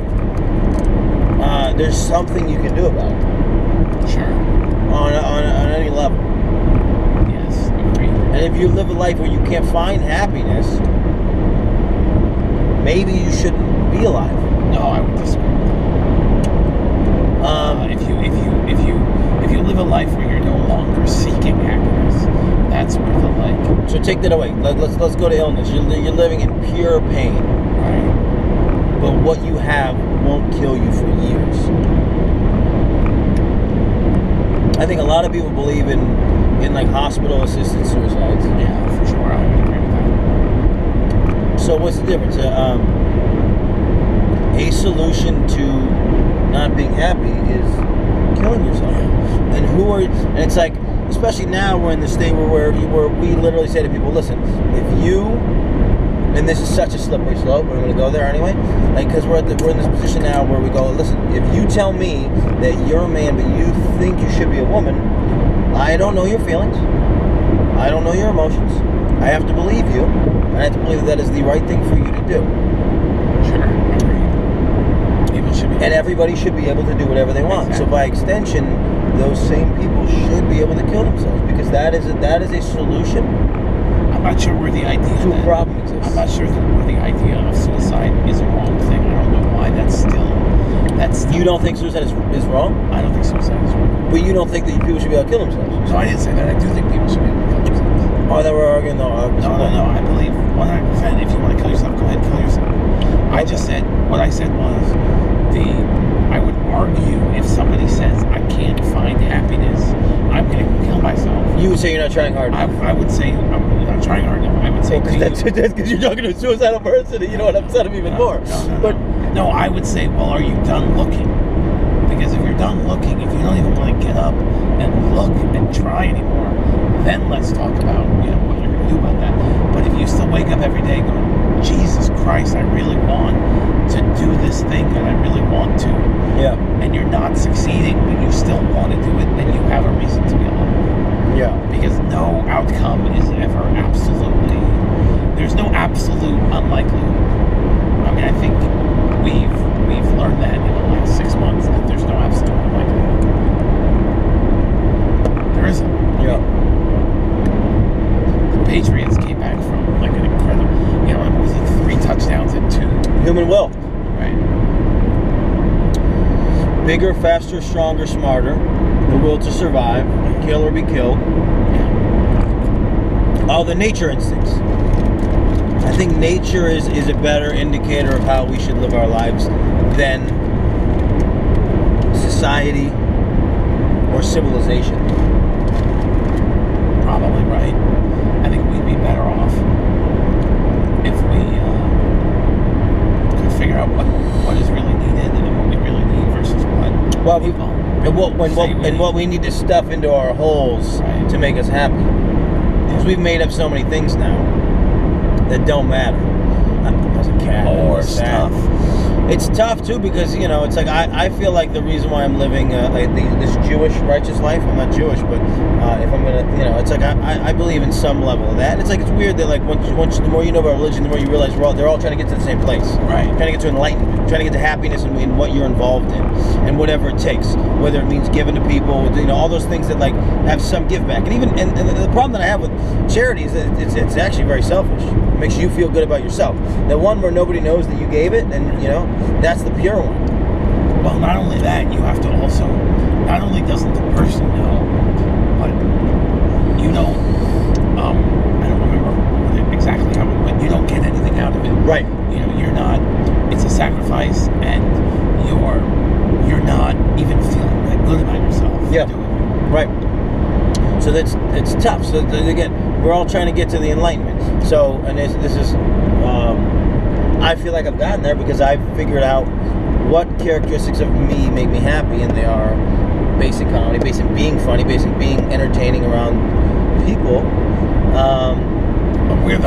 there's something you can do about it. Sure. On any level. Yes, agreed. And if you live a life where you can't find happiness, maybe you shouldn't be alive. No, I would disagree with If you live a life where you're no longer seeking happiness, that's where the like. So take that away. Let's go to illness. You're living in pure pain. Right. But what you have won't kill you for years. I think a lot of people believe in like hospital-assisted suicides. Yeah, for sure. I would agree with that. So what's the difference? A solution to not being happy is killing yourself. And it's like, especially now we're in the state where we literally say to people, listen, if you, and this is such a slippery slope, but I'm going to go there anyway, like, because we're in this position now where we go, listen, if you tell me that you're a man but you think you should be a woman, I don't know your feelings, I don't know your emotions, I have to believe you, and I have to believe that is the right thing for you to do. Sure, agreed. People should be. And everybody should be able to do whatever they want. Exactly. So by extension, those same people should be able to kill themselves, because that is a solution. I'm not sure where the idea to a problem exists. I'm not sure where the idea of suicide is a wrong thing. I don't know why that's still. You don't think suicide is wrong? I don't think suicide is wrong. But you don't think that people should be able to kill themselves? No, I didn't say that. I do think people should be able to kill themselves. Oh, that we're arguing though. No. I believe 100%. If you want to kill yourself, go ahead and kill yourself. Okay. I just said what I said was I would argue if somebody says I can't find happiness, I'm going to kill myself. You would say you're not trying hard enough. I would say I'm not trying hard enough. I would say that's because you're talking to a suicidal person, and you know what upset him even more. No, I would say, well, are you done looking? Because if you're done looking, if you don't even want to get up and look and try anymore, then let's talk about what you're going to do about that. But if you still wake up every day going, Jesus Christ, I really want to do this thing that I really want to, yeah, and you're not succeeding, but you still want to do it, then you have a reason to be alive. Yeah. Because no outcome is ever absolutely. There's no absolute unlikelihood. I mean, I think we've learned that in the last 6 months that there's no absolute unlikelihood. There isn't. Yeah. The Patriots came back from like an incredible, it was like 3 touchdowns and 2. Human will. Right. Bigger, faster, stronger, smarter. The will to survive, kill or be killed. All the nature instincts. I think nature is a better indicator of how we should live our lives than society or civilization. Probably right. I think we'd be better off if we could figure out what is really needed and what we really need versus what we need to stuff into our holes to make us happy. Because we've made up so many things now that don't matter. As a cat or stuff. It's tough too because it's like I feel like the reason why I'm living this Jewish righteous life. I'm not Jewish, but if I'm gonna, it's like I believe in some level of that. And it's like it's weird that like once the more you know about religion, the more you realize they're all trying to get to the same place. Right. Trying to get to enlightenment, trying to get to happiness in what you're involved in, and whatever it takes. Whether it means giving to people, all those things that like have some give back. And even and the problem that I have with charity is that it's actually very selfish. It makes you feel good about yourself. The one where nobody knows that you gave it, and that's the pure one. Well, not only that, you have to also, not only doesn't the person know, but I don't remember exactly how, but you don't get anything out of it. Right. You're not, it's a sacrifice, and you're not even feeling that good about yourself. Yeah. Doing it. Right. So it's tough. So again, we're all trying to get to the enlightenment. So, and this is, I feel like I've gotten there because I've figured out what characteristics of me make me happy, and they are basic comedy, basic being funny, basic being entertaining around people.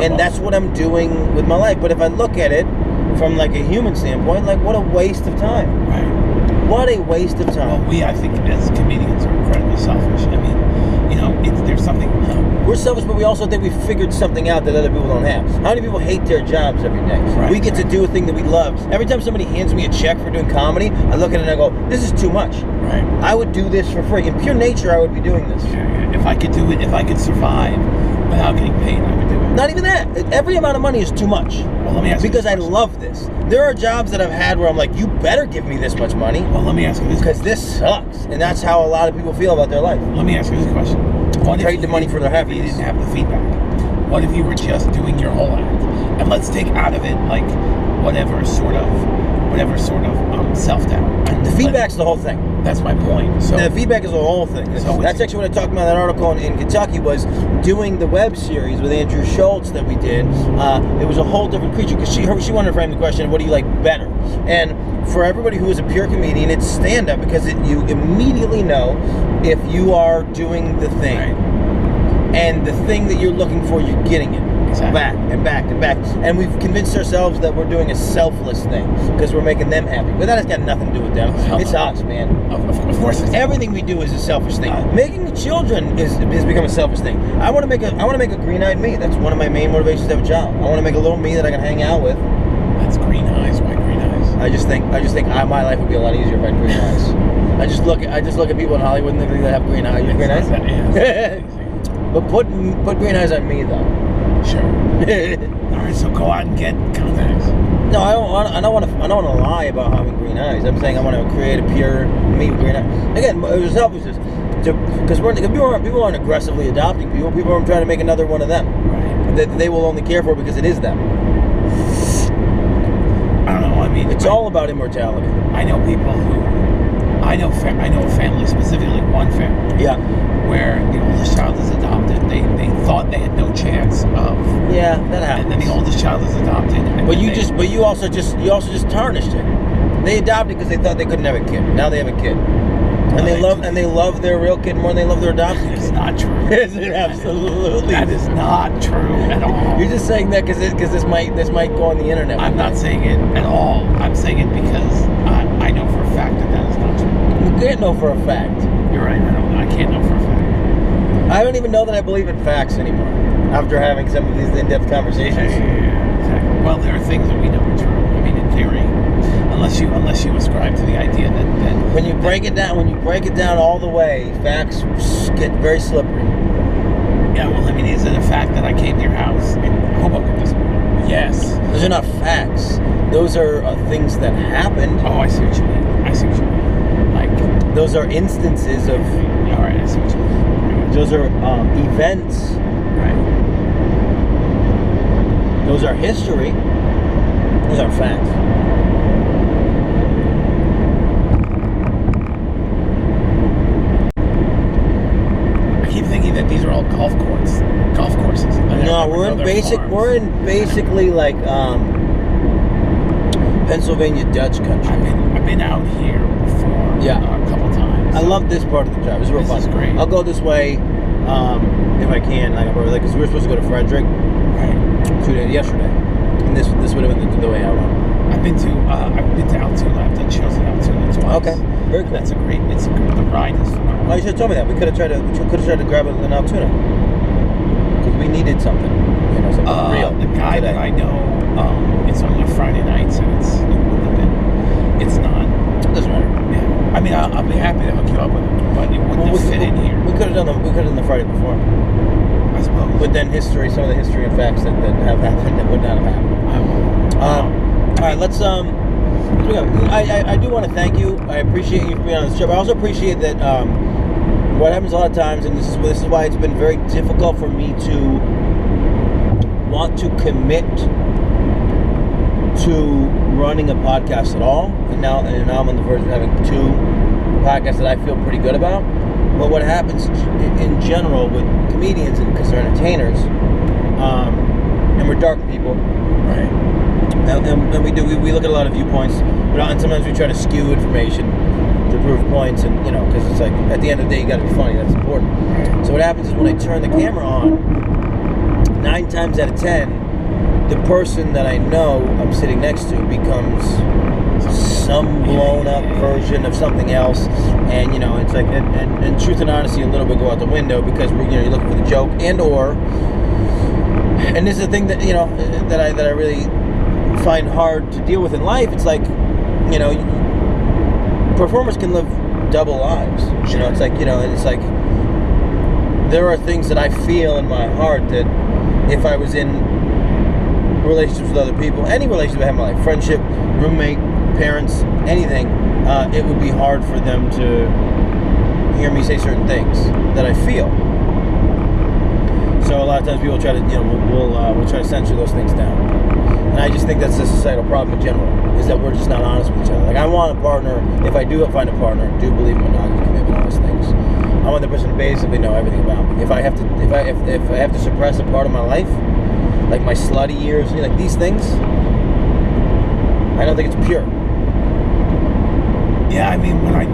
And that's what I'm doing with my life. But if I look at it from like a human standpoint, like what a waste of time. Right. What a waste of time. Well, I think as comedians are incredibly selfish. I mean, there's something. We're selfish, but we also think we figured something out that other people don't have. How many people hate their jobs every day? Right, we get to do a thing that we love. Every time somebody hands me a check for doing comedy, I look at it and I go, this is too much. Right. I would do this for free. In pure nature, I would be doing this. Yeah. If I could do it, if I could survive Without getting paid, I would do it. Not even that. Every amount of money is too much. Well, let me ask you because this I question. love this. There are jobs that I've had where I'm like, you better give me this much money. Well, let me ask you this Because this sucks. And that's how a lot of people feel about their life. Let me ask you this question. What Trade if the money for their if you happiness. didn't have the feedback? What if you were just doing your whole act? And let's take out of it like whatever sort of self-doubt. The feedback's the whole thing. That's my point. So The feedback is the whole thing. So That's actually what I talked about in that article in Kentucky, was doing the web series with Andrew Schultz that we did. It was a whole different creature, because she wanted to frame the question, what do you like better? And for everybody who is a pure comedian, it's stand-up, because you immediately know if you are doing the thing. Right. And the thing that you're looking for, you're getting it. Exactly. Back and back and back. And we've convinced ourselves that we're doing a selfless thing because we're making them happy. But that has got nothing to do with them. It's us, man. Of course it's Everything we do is a selfish thing. Making children is become a selfish thing. I want to make a green-eyed me. That's one of my main motivations to have a job. I want to make a little me that I can hang out with. That's green eyes. Why green eyes? I just think my life would be a lot easier if I had green eyes. I just look at people in Hollywood and think they have green eyes. You have green eyes? Yeah. But put green eyes on me though. Sure. All right, so go out and get contacts. No, I don't want to lie about having green eyes. I'm saying I want to create a pure me with green eyes. Again, it was selfishness. Because people aren't aggressively adopting people. People aren't trying to make another one of them. Right. That they will only care for because it is them. I don't know. I mean, It's all about immortality. I know people who. I know a family, specifically one family. Yeah. Where the oldest child is adopted. They thought they had no chance of. Yeah, that happens. And then the oldest child is adopted. And But you also just tarnished it. They adopted because they thought they couldn't have a kid. Now they have a kid. And they love their real kid more than they love their adopted kid. It's not true. Is it? Absolutely. That is not true at all. You're just saying that because this might go on the internet. I'm not saying it at all. I'm saying it because I know for a fact that is not true. You can't know for a fact. You're right. I can't know for a fact. I don't even know that I believe in facts anymore after having some of these in-depth conversations. Yeah, exactly. Well, there are things that we know are true. I mean, in theory, unless you ascribe to the idea that when you break it down all the way, facts get very slippery. Yeah, well, I mean, is it a fact that I came to your house in Hoboken this morning? Yes. Those are not facts. Those are things that happened. Oh, I see what you mean. Like, those are instances of. All right, I see what you mean. Those are events. Right. Those are history. Those are facts. I keep thinking that these are all golf courses. No, we're in basically like Pennsylvania Dutch country. I've been out here before. Yeah. A couple times. I love this part of the drive. It's real fun. This is great. I'll go this way if I can, because we were supposed to go to Frederick yesterday, and this would have been the way I went. I've been to Altoona. I've done shows in Altoona twice. Okay, very cool. The ride is phenomenal. Oh, you should have told me that. We could have tried to grab it in Altoona because we needed something, something real. The guy today. that I know, it's only Friday nights, and it's not. It doesn't matter. Yeah. I mean, I'll be happy to hook you up with it, but it wouldn't have fit in here. We could have done the Friday before. I suppose. But then some of the history and facts that have happened that would not have happened. All right, let's I do want to thank you. I appreciate you for being on this trip. I also appreciate that what happens a lot of times, and this is why it's been very difficult for me to want to commit to running a podcast at all. And now I'm on the verge of having 2 podcasts that I feel pretty good about. But what happens in general with comedians, because they're entertainers, and we're dark people, Right. and we look at a lot of viewpoints, and sometimes we try to skew information to prove points, and because it's like at the end of the day you got to be funny. That's important. Right. So what happens is when I turn the camera on, 9 times out of 10, the person that I know I'm sitting next to becomes some blown up version of something else, and it's like and truth and honesty a little bit go out the window because you're looking for the joke and this is the thing that that I really find hard to deal with in life. It's like performers can live double lives. It's like and it's like there are things that I feel in my heart that if I was in relationships with other people, any relationship I have in my life, friendship, roommate, parents, anything, it would be hard for them to hear me say certain things that I feel. So a lot of times people try to, we'll try to censor those things down. And I just think that's a societal problem in general, is that we're just not honest with each other. Like, I want a partner, if I do find a partner, do believe in monogamy, commitment, all those things. I want the person to basically know everything about me. If I have to suppress a part of my life, like my slutty years, like these things, I don't think it's pure. Yeah, I mean, I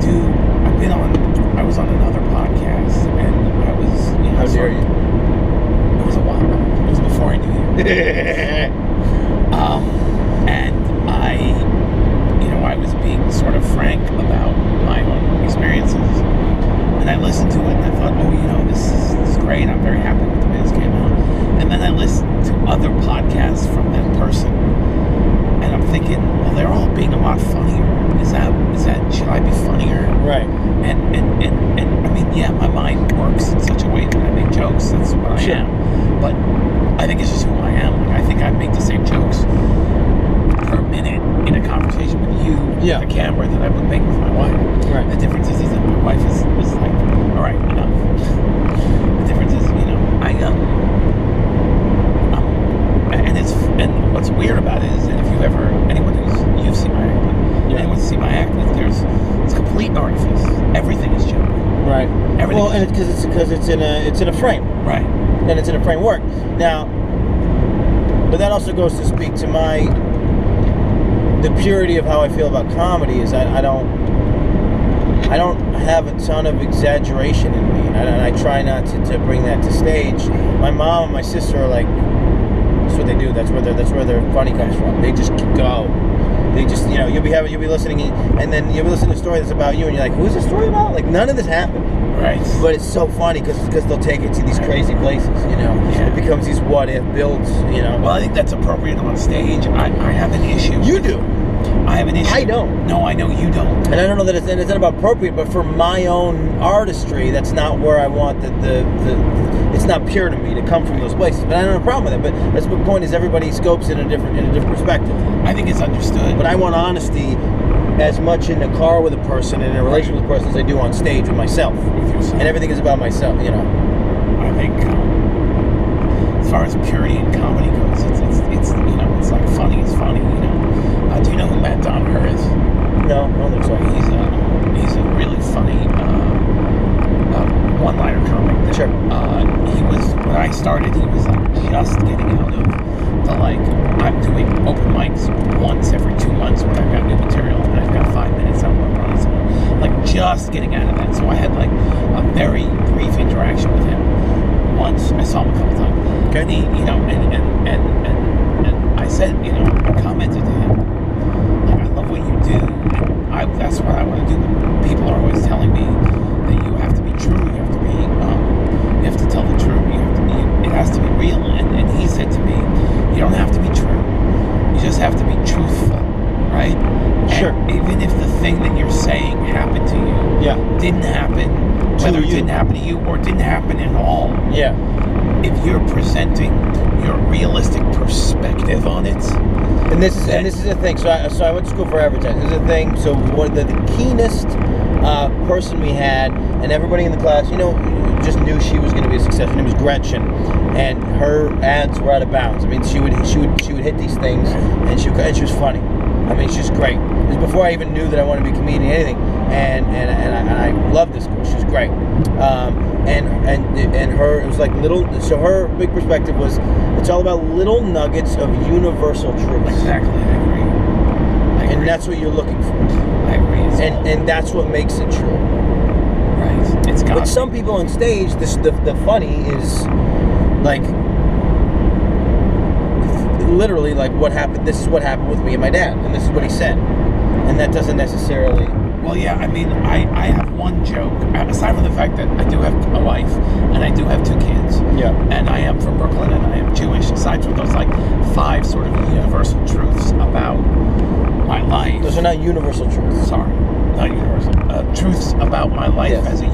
was on another podcast, and I was, How dare you? It was a while back. It was before I knew you. And I was being sort of frank about my own experiences. And I listened to it, and I thought, this is great. I'm very happy with the way this came out. And then I listened to other podcasts from that person, and I'm thinking, well, they're all being a lot funnier. Is that should I be funnier? Right. And I mean, yeah, my mind works in such a way that I make jokes. That's what I am. But I think it's just who I am. Like, I think I make the same jokes per minute in a conversation with you, with a camera, that I would make with my wife. Right. The difference is that my wife is like, all right, enough. The difference is, and what's weird about it is that if you've seen my act, anyone's seen my act, it's complete artifice. Everything is joke. Right. Everything. Well, and it's because it's in a frame. Right. And it's in a framework. Now, but that also goes to speak to the purity of how I feel about comedy. Is that I don't have a ton of exaggeration in me, and I try not to bring that to stage. My mom and my sister are like, that's what they do. That's where their funny comes from. They just go. They just, you'll be listening, and then you'll be listening to a story that's about you, and you're like, who's the story about? Like, none of this happened. Right. But it's so funny because they'll take it to these crazy places, Yeah. It becomes these what-if builds, Well, I think that's appropriate on stage. I have an issue. You do. I have an issue. I don't. No, I know you don't. And I don't know that it's not about appropriate, but for my own artistry, that's not where I want it's not pure to me to come from those places. But I don't have a problem with it. But that's the point, is everybody scopes it in a different perspective. I think it's understood. But I want honesty as much in the car with a person and in a relationship with a person as I do on stage with myself. With yourself. And everything is about myself, I think as far as purity in comedy goes, it's like funny is funny, do you know who Matt Donner is? No, I don't think so. He's a really funny one-liner comic. Sure. When I started, he was like just getting out of the I'm doing open mics once every 2 months when I've got new material and I've got 5 minutes, I'm running somewhere. Like, just getting out of that. So I had like a very brief interaction with him once. I saw him a couple times. Okay. And he, and I said, I commented to him, like, I love what you do. And that's what I want to do. People are always telling me that you have to be true. You have to be, you have to tell the truth. It has to be real. And he said to me, you don't have to be true. You just have to be truthful, right? Sure. And even if the thing that you're saying happened to you, didn't happen, whether it didn't happen to you or didn't happen at all, if you're presenting your realistic perspective on it, and this is the thing. So I went to school for advertising. This is the thing. So one of the keenest person we had, and everybody in the class, just knew she was going to be a success. Her name was Gretchen, and her ads were out of bounds. I mean, she would hit these things, and she was funny. I mean, she's great. It was before I even knew that I wanted to be a comedian or anything, and I loved this girl. She was great. And her, it was like little. So her big perspective was, it's all about little nuggets of universal truth. Exactly, I agree. And that's what you're looking for. I agree. And that's what makes it true. Right. It's got. But some people on stage, the funny is like literally like what happened. This is what happened with me and my dad, and this is what he said, and that doesn't necessarily. Well, yeah, I mean, I have one joke, aside from the fact that I do have a wife, and I do have 2 kids, and I am from Brooklyn, and I am Jewish, aside from those, 5 sort of universal truths about my life. Those are not universal truths. Sorry, not universal. Truths about my life as a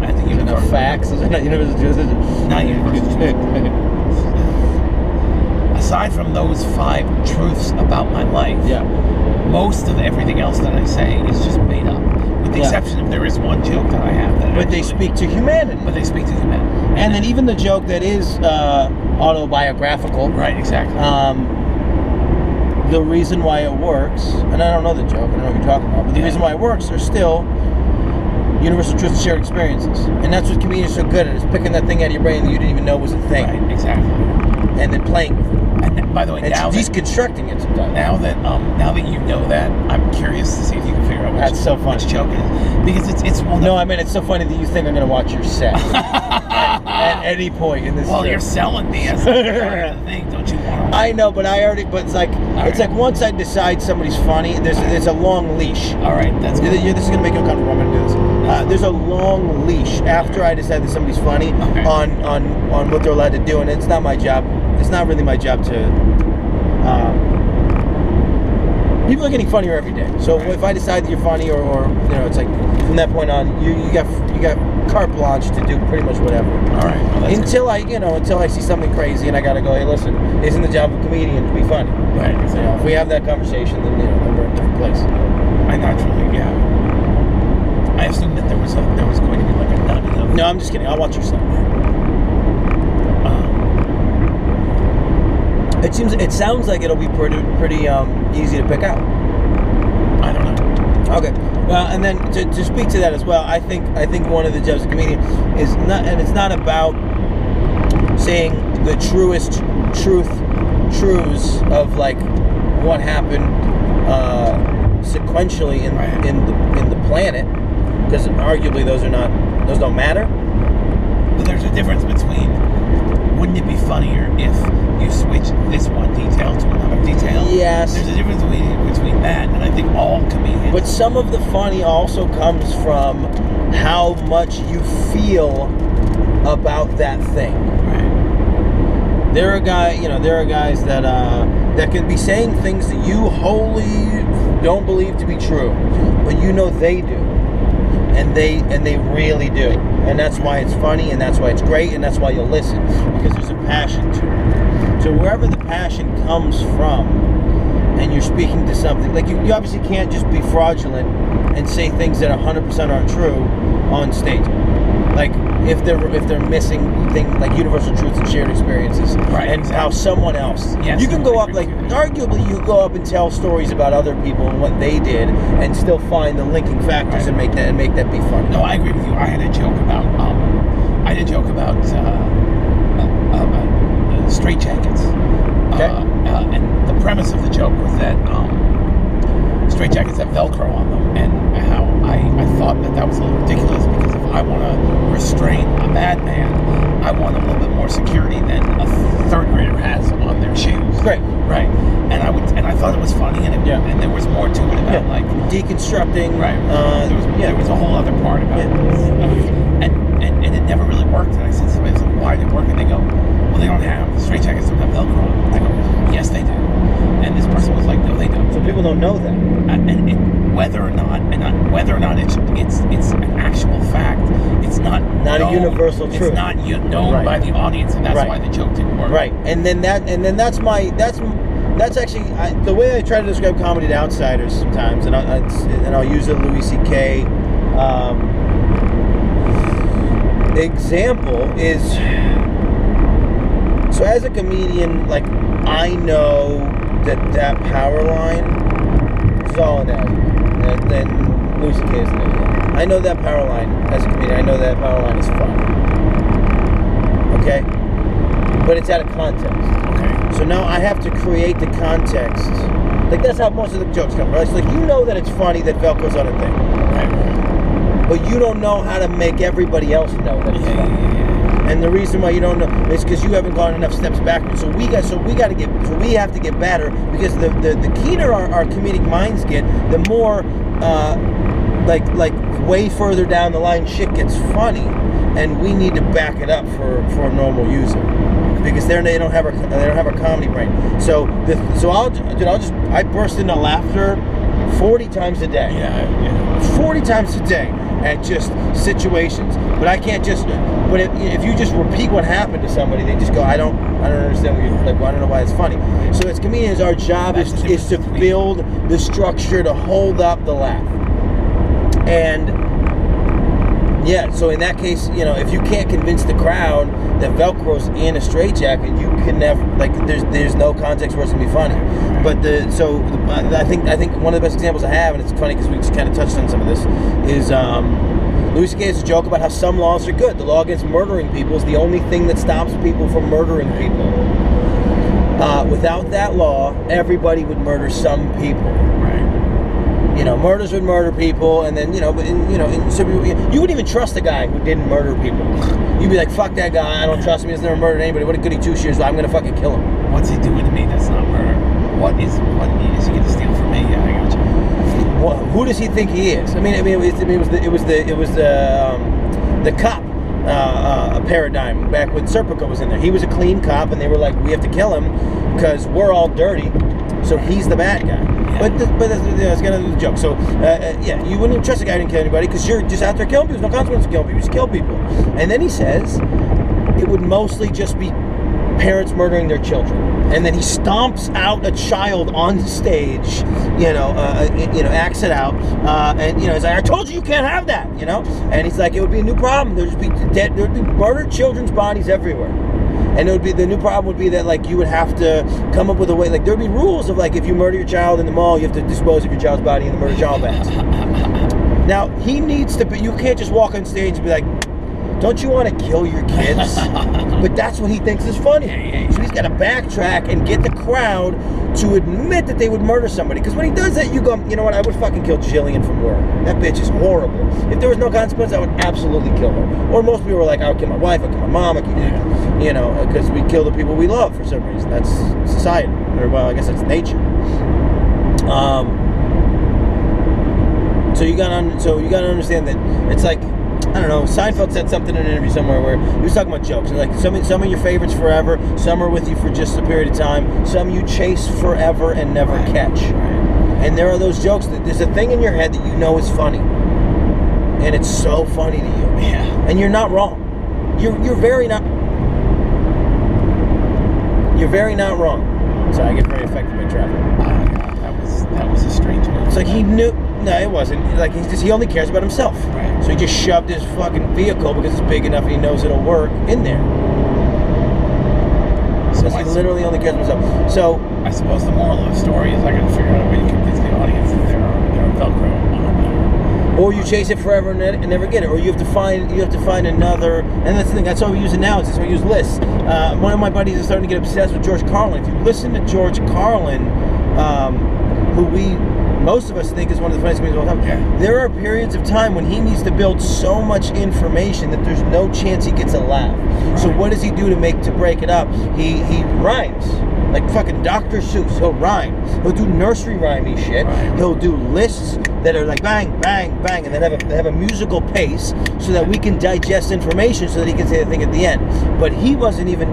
at the Enough Universal. facts. Is it not Universal Truth? Not Universal Truth. Aside from those 5 truths about my life, Yeah. most of everything else that I say is just made up, with the exception if there is one joke that I have that. But they speak to humanity. But they speak to humanity. And then even the joke that is autobiographical. Right, exactly. The reason why it works, and I don't know the joke, I don't know what you're talking about, but the reason why it works are still universal truths and shared experiences. And that's what comedians are so good at, is picking that thing out of your brain that you didn't even know was a thing. Right, exactly. And then playing with it. And by the way, And now deconstructing it sometimes. Now that you know that, I'm curious to see if you can figure out which joke it is, because it's one. No, I mean, it's so funny that you think I'm going to watch your set at any point in this. Well, trip. You're selling me as a thing, don't you want to? I know, but it's like like once I decide somebody's funny, there's a long leash. All right, that's good. This is going to make you uncomfortable. I'm going to do this. There's a long leash after I decide that somebody's funny on what they're allowed to do, and it's not my job. It's not really my job to. People are getting funnier every day. So if I decide that you're funny, or it's like from that point on, you got carte blanche to do pretty much whatever. All right. Well, until I see something crazy and I got to go, hey, listen, isn't the job of a comedian to be funny? Right. Exactly. If we have that conversation, then then we're in a different place. I naturally, I assumed that there was going to be like a nugget of. No, I'm just kidding. I'll watch your set. It sounds like it'll be pretty easy to pick out. I don't know. Okay. Well, and then to speak to that as well, I think one of the jobs of a comedian is not, and it's not about saying the truths of like what happened sequentially in the planet, because arguably those don't matter. But there's a difference between, wouldn't it be funnier if you switch this one detail to another detail? Yes. There's a difference between that, and I think all comedians. But some of the funny also comes from how much you feel about that thing. Right. There are guys that can be saying things that you wholly don't believe to be true, but they do. And they really do. And that's why it's funny, and that's why it's great, and that's why you'll listen, because there's a passion to it. So wherever the passion comes from, and you're speaking to something, like you obviously can't just be fraudulent and say things that 100% aren't true on stage. Like if they're missing things like universal truths and shared experiences, right? And how someone else, you can go up, like arguably you go up and tell stories about other people and what they did, and still find the linking factors and make that be fun. No, I agree with you. I had a joke about straight jackets. Okay. And the premise of the joke was that straight jackets have Velcro on them, and how I thought that was a little ridiculous, because if I want to restrain a madman, I want a little bit more security than a third grader has on their shoes. Great. Right. And I thought it was funny, and there was more to it about like deconstructing. Right. There was a whole other part about it. And it never really worked. And I said to somebody, why did it work? And they go, well, they don't have, straight jackets don't have Velcro on them. I go, yes, they do. And this person was like, no, they don't. So people don't know that. And whether or not it's an actual fact, it's not a universal truth. It's not known by the audience, and that's why the joke didn't work. Right. And then that's actually the way I try to describe comedy to outsiders sometimes, and I'll use a Louis C.K. Example is, so as a comedian, like I know that power line is all an ad, and then Louis C.K. is an ad. I know that power line as a comedian. I know that power line is fun. Okay, but it's out of context. Okay. So now I have to create the context. Like that's how most of the jokes come, right? It's like you know that it's funny that Velcro's on a thing. Right. But you don't know how to make everybody else know that it's funny. And the reason why you don't know is because you haven't gone enough steps backwards. So we have to get better, because the keener our comedic minds get, the more like way further down the line shit gets funny, and we need to back it up for a normal user, because they don't have a comedy brain. So I burst into laughter 40 times a day. Yeah. 40 times a day at just situations. But I can't just. But if you just repeat what happened to somebody, they just go, I don't understand what you're like. Well, I don't know why it's funny. So as comedians, our job is to build the structure to hold up the laugh. And yeah, so in that case, if you can't convince the crowd that Velcro's in a straitjacket, you can never there's no context for it to be funny. But I think one of the best examples I have, and it's funny because we just kind of touched on some of this, is Louis C.K. has a joke about how some laws are good. The law against murdering people is the only thing that stops people from murdering people. Without that law, everybody would murder some people. Right. Murders would murder people, and then so you wouldn't even trust a guy who didn't murder people. You'd be like, "Fuck that guy! I don't trust him. He's never murdered anybody. What a goody two shoes! I'm gonna fucking kill him." What's he doing to me? That's not murder. What is he gonna steal from me? Yeah, I got you. Well, who does he think he is? I mean, it was the cop paradigm back when Serpico was in there. He was a clean cop, and they were like, we have to kill him because we're all dirty, so he's the bad guy. Yeah. But that's kind of the joke. So you wouldn't even trust a guy who didn't kill anybody because you're just out there killing people. There's no consequence to killing people. You just kill people. And then he says it would mostly just be parents murdering their children, and then he stomps out a child on stage, acts it out, and he's like, I told you can't have that, and he's like, it would be a new problem. There'd be murdered children's bodies everywhere, and the new problem would be that like you would have to come up with a way, like there'd be rules of like if you murder your child in the mall, you have to dispose of your child's body in the murder child bags. Now he needs to be. You can't just walk on stage and be like, don't you want to kill your kids? But that's what he thinks is funny. So he's got to backtrack and get the crowd to admit that they would murder somebody. Because when he does that, you go, you know what? I would fucking kill Jillian from work. That bitch is horrible. If there was no consequence, I would absolutely kill her. Or most people were like, I would kill my wife, I would kill my mom, because we kill the people we love for some reason. That's society. Or, well, I guess that's nature. So you gotta understand that it's like, I don't know, Seinfeld said something in an interview somewhere where he was talking about jokes. And like some of your favorites forever, some are with you for just a period of time, some you chase forever and never catch. And there are those jokes that there's a thing in your head that you know is funny. And it's so funny to you. Yeah. And you're not wrong. You're very not wrong. So I get very affected by traffic. That was a strange one. It's like he knew. No, it wasn't. Like he only cares about himself. Right. So he just shoved his fucking vehicle because it's big enough and he knows it'll work in there. So he literally only cares about himself. So I suppose the moral of the story is I got to figure out a way to convince the audience that they're Velcro on there. Or you chase it forever and never get it. Or you have to find another. And that's the thing. That's why we use announcers. We use lists. One of my buddies is starting to get obsessed with George Carlin. If you listen to George Carlin, who most of us think is one of the funniest comedians of all time. Yeah. There are periods of time when he needs to build so much information that there's no chance he gets a laugh. Right. So what does he do to break it up? He rhymes. Like fucking Dr. Seuss. He'll rhyme. He'll do nursery rhymey shit. Right. He'll do lists that are like bang, bang, bang, and then have a musical pace so that we can digest information so that he can say the thing at the end. But he wasn't even,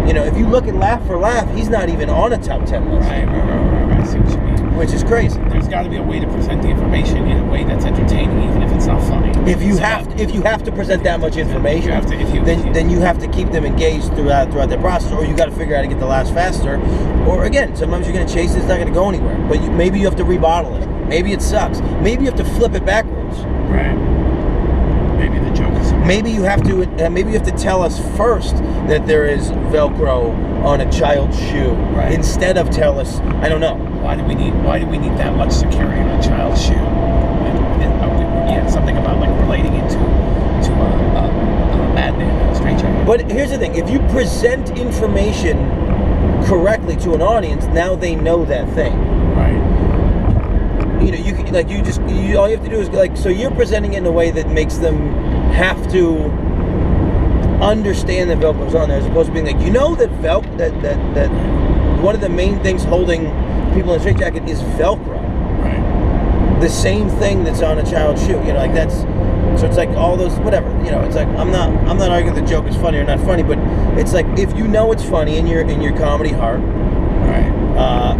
if you look at Laugh for Laugh, he's not even on a top 10 list. Right. I see what you mean. Which is crazy. There's got to be a way to present the information in a way that's entertaining, even if it's not funny. If you have to present that much information, then you have to keep them engaged throughout their process, or you got to figure out how to get the laughs faster. Or again, sometimes you're going to chase it; it's not going to go anywhere. But maybe you have to rebottle it. Maybe it sucks. Maybe you have to flip it backwards. Right. Maybe the joke is. Maybe you have to tell us first that there is Velcro on a child's shoe, right, instead of tell us. I don't know. Why do we need that much security on a child's shoe? Something about like relating it to a madman, a straitjacket. But here's the thing: if you present information correctly to an audience, now they know that thing. Right. All you have to do is so you're presenting it in a way that makes them have to understand that Velcro's on there, as opposed to being like, that one of the main things holding people in a straitjacket is Velcro. Right. The same thing that's on a child's shoe. That's so it's like all those whatever. It's like I'm not arguing the joke is funny or not funny, but it's like if you know it's funny in your comedy heart, right,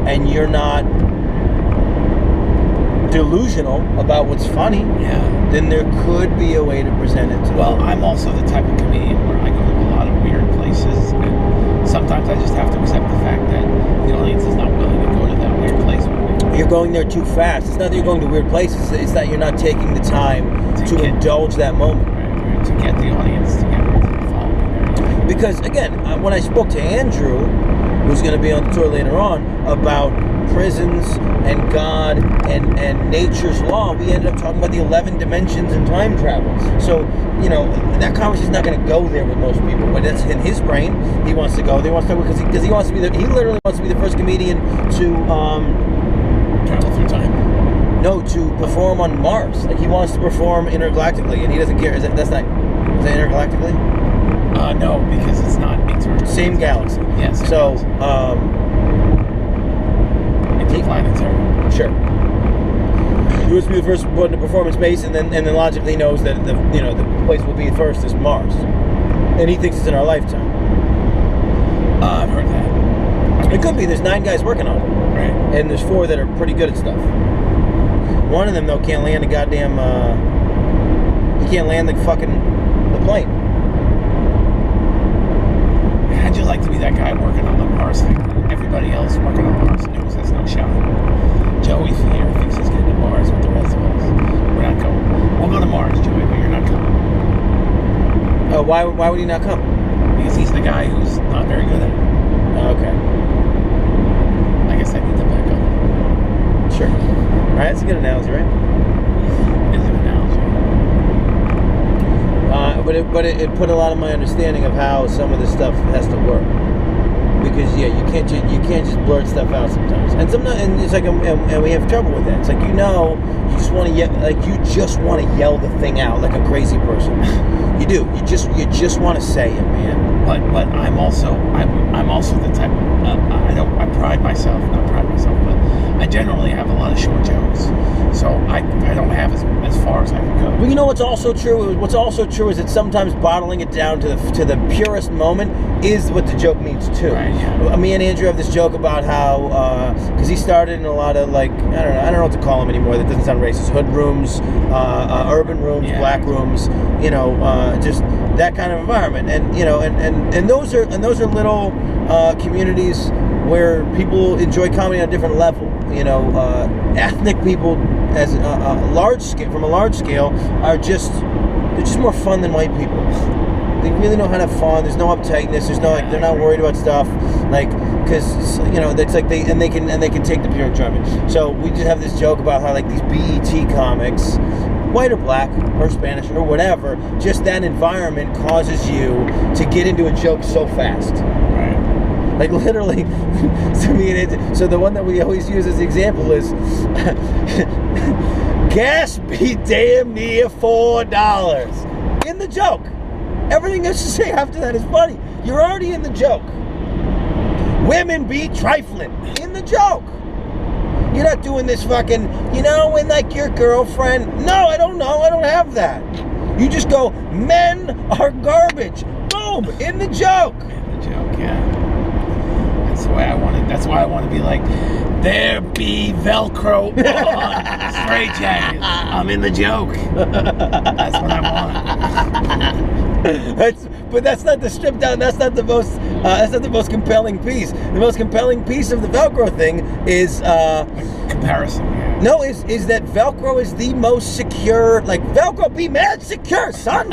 and you're not delusional about what's funny, then there could be a way to present it to Well, I'm also the type of comedian where I go to a lot of weird places, and sometimes I just have to accept the fact that the audience is not willing to go to that weird place with me. You're going there too fast. It's not that you're going to weird places. It's that you're not taking the time to indulge that moment. Right, to get the audience to get following. Because, again, when I spoke to Andrew, who's going to be on the tour later on, about prisons and God and nature's law, we ended up talking about the 11 dimensions and time travel. So, that conversation's not going to go there with most people, but that's in his brain. He wants to go. He wants to because he wants to be he literally wants to be the first comedian to travel through time. No, to perform on Mars. Like, he wants to perform intergalactically, and he doesn't care. Is that intergalactically? No, because it's not intergalactic. Same galaxy. Yes. So, interplanetary. Sure. He wants to be the first one to perform in space, and then logically knows that the place will be first is Mars, and he thinks it's in our lifetime. I've heard that. It could be. There's 9 guys working on it, right? And there's 4 that are pretty good at stuff. One of them though can't land a goddamn. He can't land the plane. How'd you like to be that guy working on the Mars thing? Everybody else working on Mars knows there's no shot. Joey Fier thinks he's getting to Mars with the rest of us. We're not going. We'll go to Mars, Joey, but you're not coming. Oh, why would he not come? Because he's the guy who's not very good at it. Okay. I guess I need to back up. Sure. All right, that's a good analogy, right? It's an analogy. But it put a lot of my understanding of how some of this stuff has to work. Because you can't just blurt stuff out sometimes, and it's like, and we have trouble with that. It's like, you just want to yell the thing out like a crazy person. You do. You just want to say it, man. But I'm also the type. I pride myself, but I generally have a lot of short jokes, so I don't have as far as I can go. Well, you know what's also true? What's also true is that sometimes bottling it down to the purest moment is what the joke needs too. Right, yeah. Me and Andrew have this joke about how because he started in a lot of, like, I don't know what to call them anymore. That doesn't sound racist. Hood rooms, urban rooms, black rooms. Just that kind of environment, and those are little communities where people enjoy comedy on a different level. Ethnic people as a large scale are they're just more fun than white people. They really know how to have fun. There's no uptightness. There's no, like, they're not worried about stuff, like, because that's like they can take the pure enjoyment. So we just have this joke about how, like, these BET comics, white or black or Spanish or whatever, just that environment causes you to get into a joke so fast. Right. Like, literally, so the one that we always use as the example is gas be damn near $4 in the joke. Everything else you say after that is funny. You're already in the joke. Women be trifling in the joke. You're not doing this fucking, when, like, your girlfriend. No, I don't know. I don't have that. You just go, men are garbage. Boom, in the joke. In the joke, yeah. That's why I want to be like, there be Velcro on straitjackets. I'm in the joke. That's what I want. But that's not the stripped down. That's not the most compelling piece. The most compelling piece of the Velcro thing is comparison. Yeah. No, is that Velcro is the most secure. Like, Velcro be mad secure, son.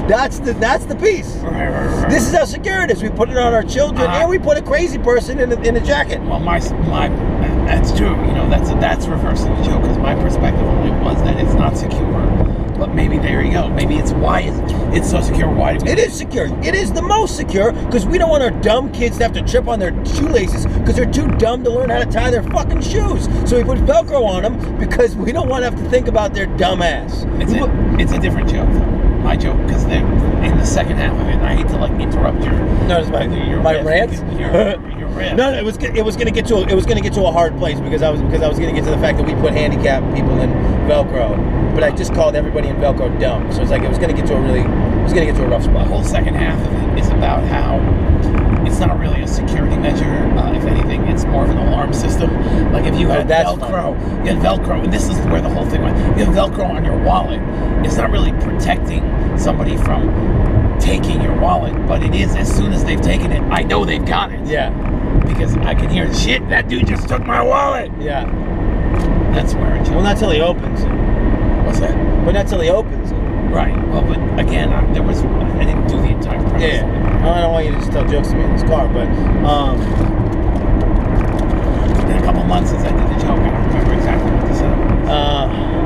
That's the piece. Right. This is how secure it is. We put it on our children, and we put a crazy person in a jacket. Well, that's true. That's reversing the joke, because my perspective on it was that it's not secure. But maybe there you go. Maybe it's why it's so secure. Why do we? It is secure. It is the most secure, because we don't want our dumb kids to have to trip on their shoelaces because they're too dumb to learn how to tie their fucking shoes. So we put Velcro on them because we don't want to have to think about their dumb ass. It's a different joke, though. My joke, because in the second half of it, and I hate to, like, interrupt your. No, it's my rant. Your rant. No, it was going to get to a hard place because I was going to get to the fact that we put handicapped people in Velcro, but I just called everybody in Velcro dumb. So it's like it was going to get to a rough spot. The whole second half of it is about how it's not really a security measure. If anything, it's more of an alarm system. Like, if if you had that's Velcro, you had Velcro, and this is where the whole thing went. You have Velcro on your wallet. It's not really protecting somebody from taking your wallet, but it is. As soon as they've taken it, I know they've got it. Yeah. Because I can hear, shit, that dude just took my wallet. Yeah. That's where it. Well, not till he opens it. What's that? But not till he opens it. Right. Well, but again, I didn't do the entire premise. Yeah. I don't want you to just tell jokes to me in this car, but It's been a couple months since I did the joke. I don't remember exactly what to say.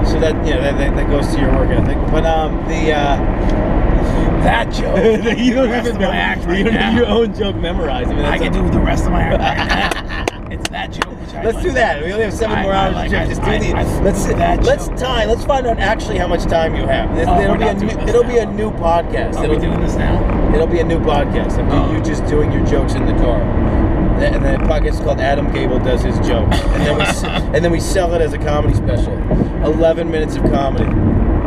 so that that goes to your work ethic. But that joke. you don't rest even of know my act you right don't now. have your own joke memorized. I mean, I can do the rest of my act right now. It's that joke which I Let's like. do that. We only have 7 more hours to just do these. Let's find out actually how much time you have. It'll be a new podcast. Are we doing this now? It'll be a new podcast of you just doing your jokes in the car. And the podcast is called Adam Gabel Does His Joke. And then we sell it as a comedy special. 11 minutes of comedy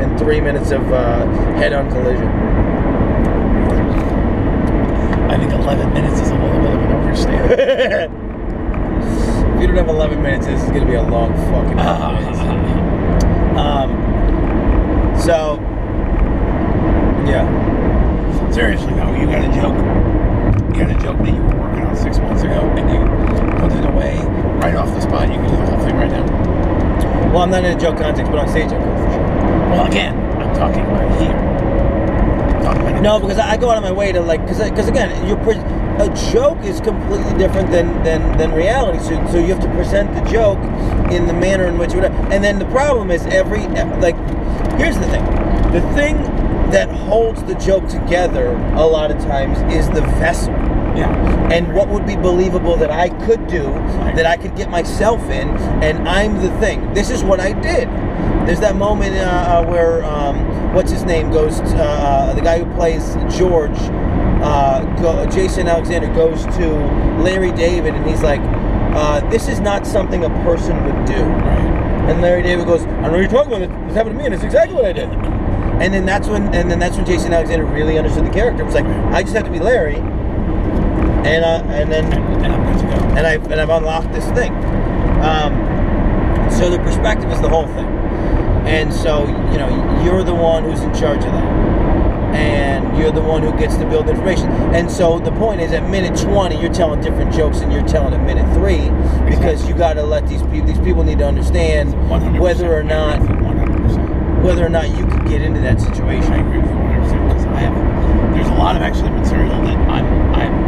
and 3 minutes of head-on collision. I think 11 minutes is a little bit of an overstatement. If you don't have 11 minutes, this is going to be a long fucking So, yeah. Seriously though, you got a joke. You had a joke that you were working on 6 months ago, and you put it away right off the spot. You can do the whole thing right now. Well, I'm not in a joke context, but on stage I could for sure. Well, again, I'm talking about here. No, because I go out of my way to because again, a joke is completely different than reality. So you have to present the joke in the manner in which and then the problem is here's the thing. The thing that holds the joke together a lot of times is the vessel. Yeah. And what would be believable that I could do, that I could get myself in, and I'm the thing. This is what I did. There's that moment where what's his name goes to, the guy who plays George, Jason Alexander goes to Larry David, and he's like, this is not something a person would do. Right. And Larry David goes, I know what you're talking about. This happened to me, and it's exactly what I did. And then that's when Jason Alexander really understood the character. It was like, I just have to be Larry, and I'm good to go. And I've unlocked this thing. So the perspective is the whole thing. And so, you're the one who's in charge of that. And you're the one who gets to build information. And so the point is, at minute 20, you're telling different jokes than you're telling at minute 3, because you got to let these people need to understand whether or not you could get into that situation. I agree with you 100% because there's a lot of actually material that I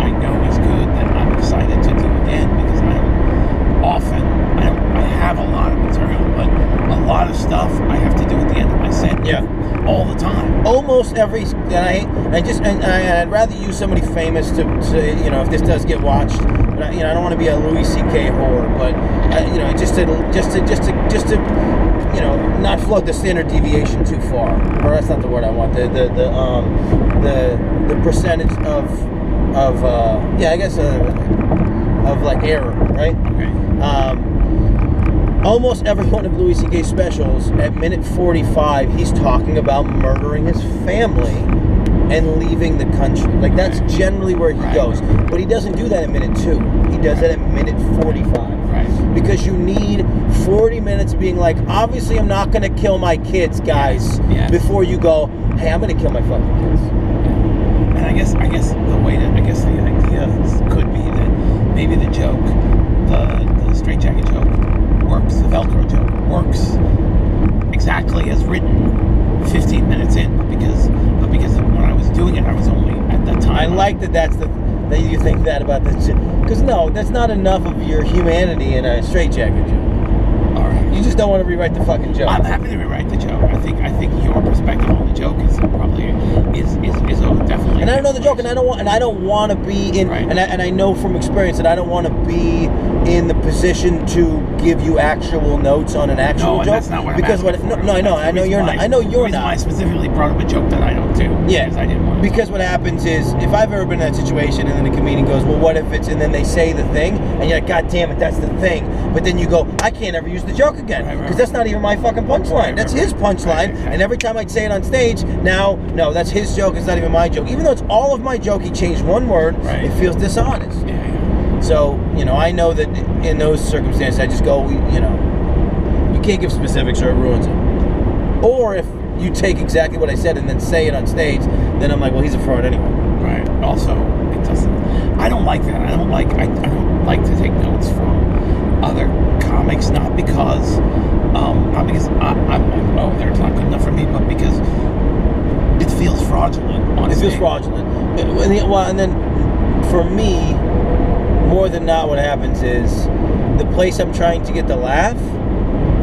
know is good that I'm excited to do again, because I have a lot of material, but a lot of stuff I have to do at the end of my set. Yeah. All the time. Almost every, I'd rather use somebody famous to if this does get watched. But I don't want to be a Louis C.K. whore, but just to not float the standard deviation too far. Or that's not the word I want. The percentage of error, right? Okay. Almost every one of Louis C.K.'s specials, at minute 45, he's talking about murdering his family and leaving the country. Like, that's generally where he goes. But he doesn't do that at minute 2. He does that at minute 45. Right. Because you need 40 minutes being like, obviously I'm not going to kill my kids, guys, before you go, hey, I'm going to kill my fucking kids. And I guess the idea could be that maybe the joke, the straitjacket joke, works, the Velcro joke works exactly as written 15 minutes in, but because when I was doing it, I was only at that time. I like that you think that about this, because no, that's not enough of your humanity in a straitjacket joke. All right. You just don't want to rewrite the fucking joke. I'm happy to rewrite the joke. I think your perspective on the joke is probably definitely. And I don't know the joke, and I don't want to be in. Right. And I know from experience that I don't want to be in the position to give you actual notes on an actual joke. That's not what I'm asking for. I know you're not. I know you're not. I specifically brought up a joke that I don't do. Yeah, because I didn't want to. Because what happens is, if I've ever been in that situation, and then the comedian goes, "Well, what if it's?" and then they say the thing, and you're like, "God damn it, that's the thing." But then you go, "I can't ever use the joke again because that's not even my fucking punchline. That's his punchline." And every time I'd say it on stage, now no, that's his joke. It's not even my joke. Even though it's all of my joke, he changed one word. Right. It feels dishonest. Yeah. So, I know that in those circumstances, I just go, you can't give specifics or it ruins it. Or if you take exactly what I said and then say it on stage, then I'm like, well, he's a fraud anyway. Right. Also, it doesn't. I don't like that. I don't like to take notes from other comics, not because they're not good enough for me, but because it feels fraudulent. Honestly. It feels fraudulent. And then for me, more than not, what happens is the place I'm trying to get the laugh,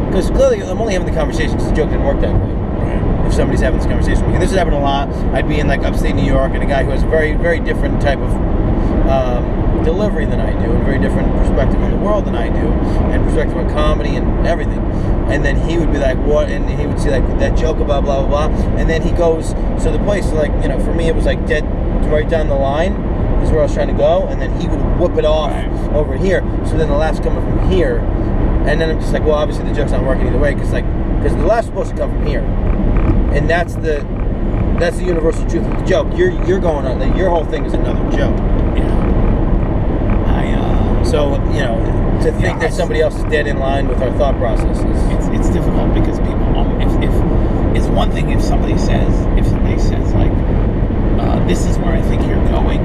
because clearly I'm only having the conversation because the joke didn't work that great. Right. If somebody's having this conversation with me, and this has happened a lot. I'd be in like upstate New York, and a guy who has a very, very different type of delivery than I do, and a very different perspective on the world than I do, and perspective on comedy and everything. And then he would be like, "What?" And he would see like that joke about blah blah blah. And then he goes, so the place, like, for me, it was like dead right down the line is where I was trying to go, and then he would whip it off over here. So then the laugh's coming from here, and then I'm just like, well, obviously the joke's not working either way, because the laugh's supposed to come from here, and that's the universal truth of the joke. You're going on, like, your whole thing is another joke. Yeah. So to think that somebody else is dead in line with our thought processes. It's difficult because people. If it's one thing if somebody says like, this is where I think you're going.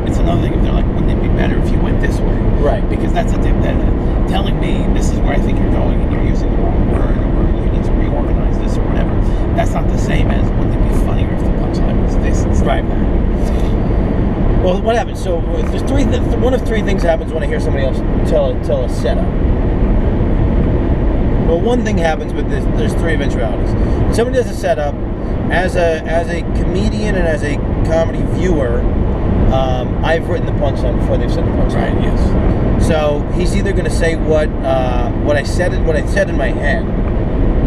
It's another thing if they're like, wouldn't it be better if you went this way? Right. Because that's telling me this is where I think you're going and you're using the wrong word, or you need to reorganize this or whatever. That's not the same as wouldn't it be funnier if the punchline was this instead of that. Well, what happens? So there's one of three things happens when I hear somebody else tell a setup. Well, one thing happens with this. There's three eventualities. When somebody does a setup, as a comedian and as a comedy viewer, I've written the punchline before they've said the punchline. Right. Yes. So he's either going to say what I said in my head,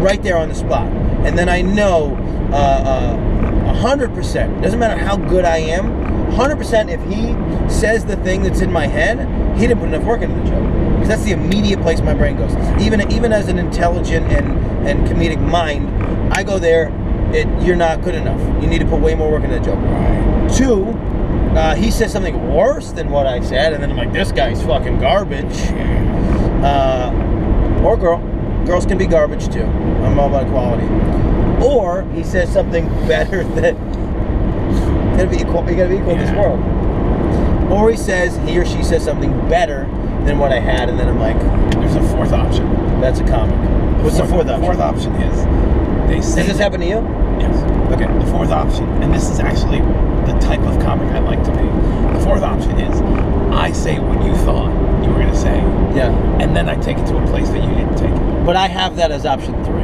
right there on the spot, and then I know 100%. Doesn't matter how good I am. 100% if he says the thing that's in my head, he didn't put enough work into the joke. Because that's the immediate place my brain goes. Even as an intelligent and comedic mind, I go there, you're not good enough. You need to put way more work into the joke. Right. Two, he says something worse than what I said, and then I'm like, this guy's fucking garbage. Or girl. Girls can be garbage too. I'm all about equality. Or he says something better that... You gotta be equal in this world. Or he or she says something better than what I had, and then I'm like, there's a fourth option. That's a comic. What's the fourth option? The fourth option is they say. Does this happen to you? Yes. Okay. The fourth option, and this is actually the type of comic I like to be. The fourth option is I say what you thought you were going to say. Yeah. And then I take it to a place that you didn't take it. But I have that as option 3.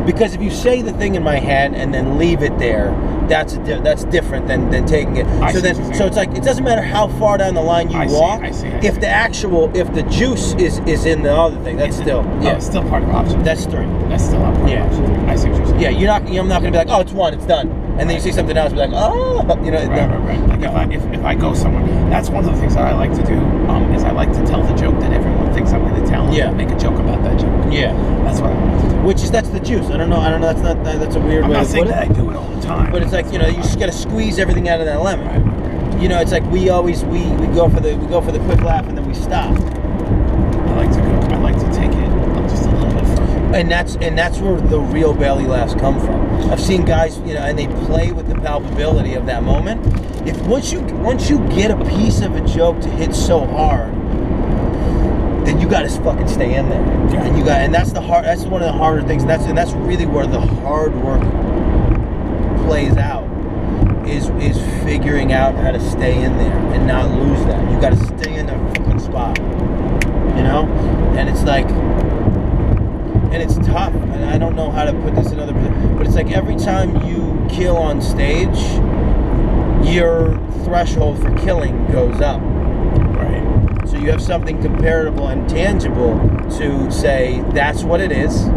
Because if you say the thing in my head and then leave it there, that's different than taking it. So it's like, it doesn't matter how far down the line you walk. I see. If the juice is in the other thing, that's still it's still part of option. That's 3. That's still not part of option 3. I see what you're saying. Yeah, I'm not gonna be like, oh, it's 1, it's done. And then you see something else, be like, oh, Right. Like if I go somewhere, that's one of the things that I like to do. Is I like to tell the joke that everyone thinks I'm going to tell. Yeah. Make a joke about that joke. Yeah. That's what I like to do. That's the juice. I don't know. That's a weird way to put it. I'm not saying that I do it all the time. But it's like, you just got to squeeze everything out of that lemon. Right. It's like we go for the quick laugh and then we stop. I like to take it just a little bit further. And that's where the real belly laughs come from. I've seen guys, and they play with the palpability of that moment. If once you get a piece of a joke to hit so hard, then you got to fucking stay in there. Yeah. And that's one of the harder things. And that's really where the hard work plays out. Is figuring out how to stay in there and not lose that. You got to stay in that fucking spot. And it's like, and it's tough. And I don't know how to put this in other, but it's like every time you kill on stage, your threshold for killing goes up. Right. So you have something comparable and tangible to say, that's what it is.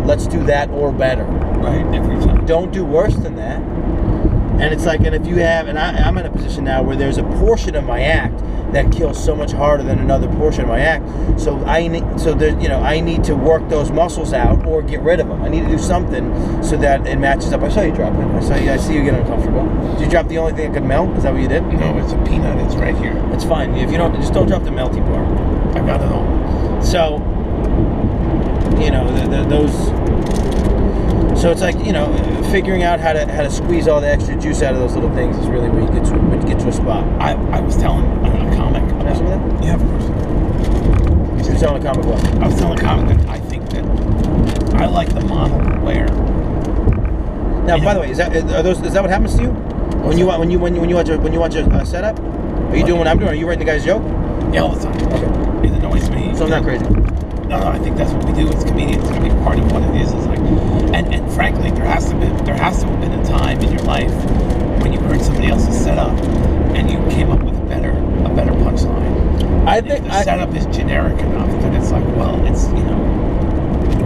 Let's do that or better. Right, every time. Don't do worse than that. And it's like, and if you have, and I'm in a position now where there's a portion of my act that kills so much harder than another portion of my act. So I need to work those muscles out or get rid of them. I need to do something so that it matches up. I saw you drop it. I see you get uncomfortable. Did you drop the only thing that could melt? Is that what you did? No, it's a peanut. It's right here. It's fine. If you don't, just don't drop the melty part. I got it all. So, those. So it's like, figuring out how to squeeze all the extra juice out of those little things is really where you get to a spot. I was telling a comic. Can I ask you that? Yeah, of course. You're telling a comic what? I was telling a comic that I think that I like the model where. Now, by the way, is that what happens to you when you watch a setup? Are you doing what I'm doing? Are you writing the guy's joke? Yeah, all the time. Okay. It annoys me. So I'm not crazy. No, I think that's what we do as comedians. I mean, part of what it is like, and frankly, there has to have been a time in your life when you heard somebody else's setup and you came up with a better punchline. I think think the setup is generic enough that it's like, well, it's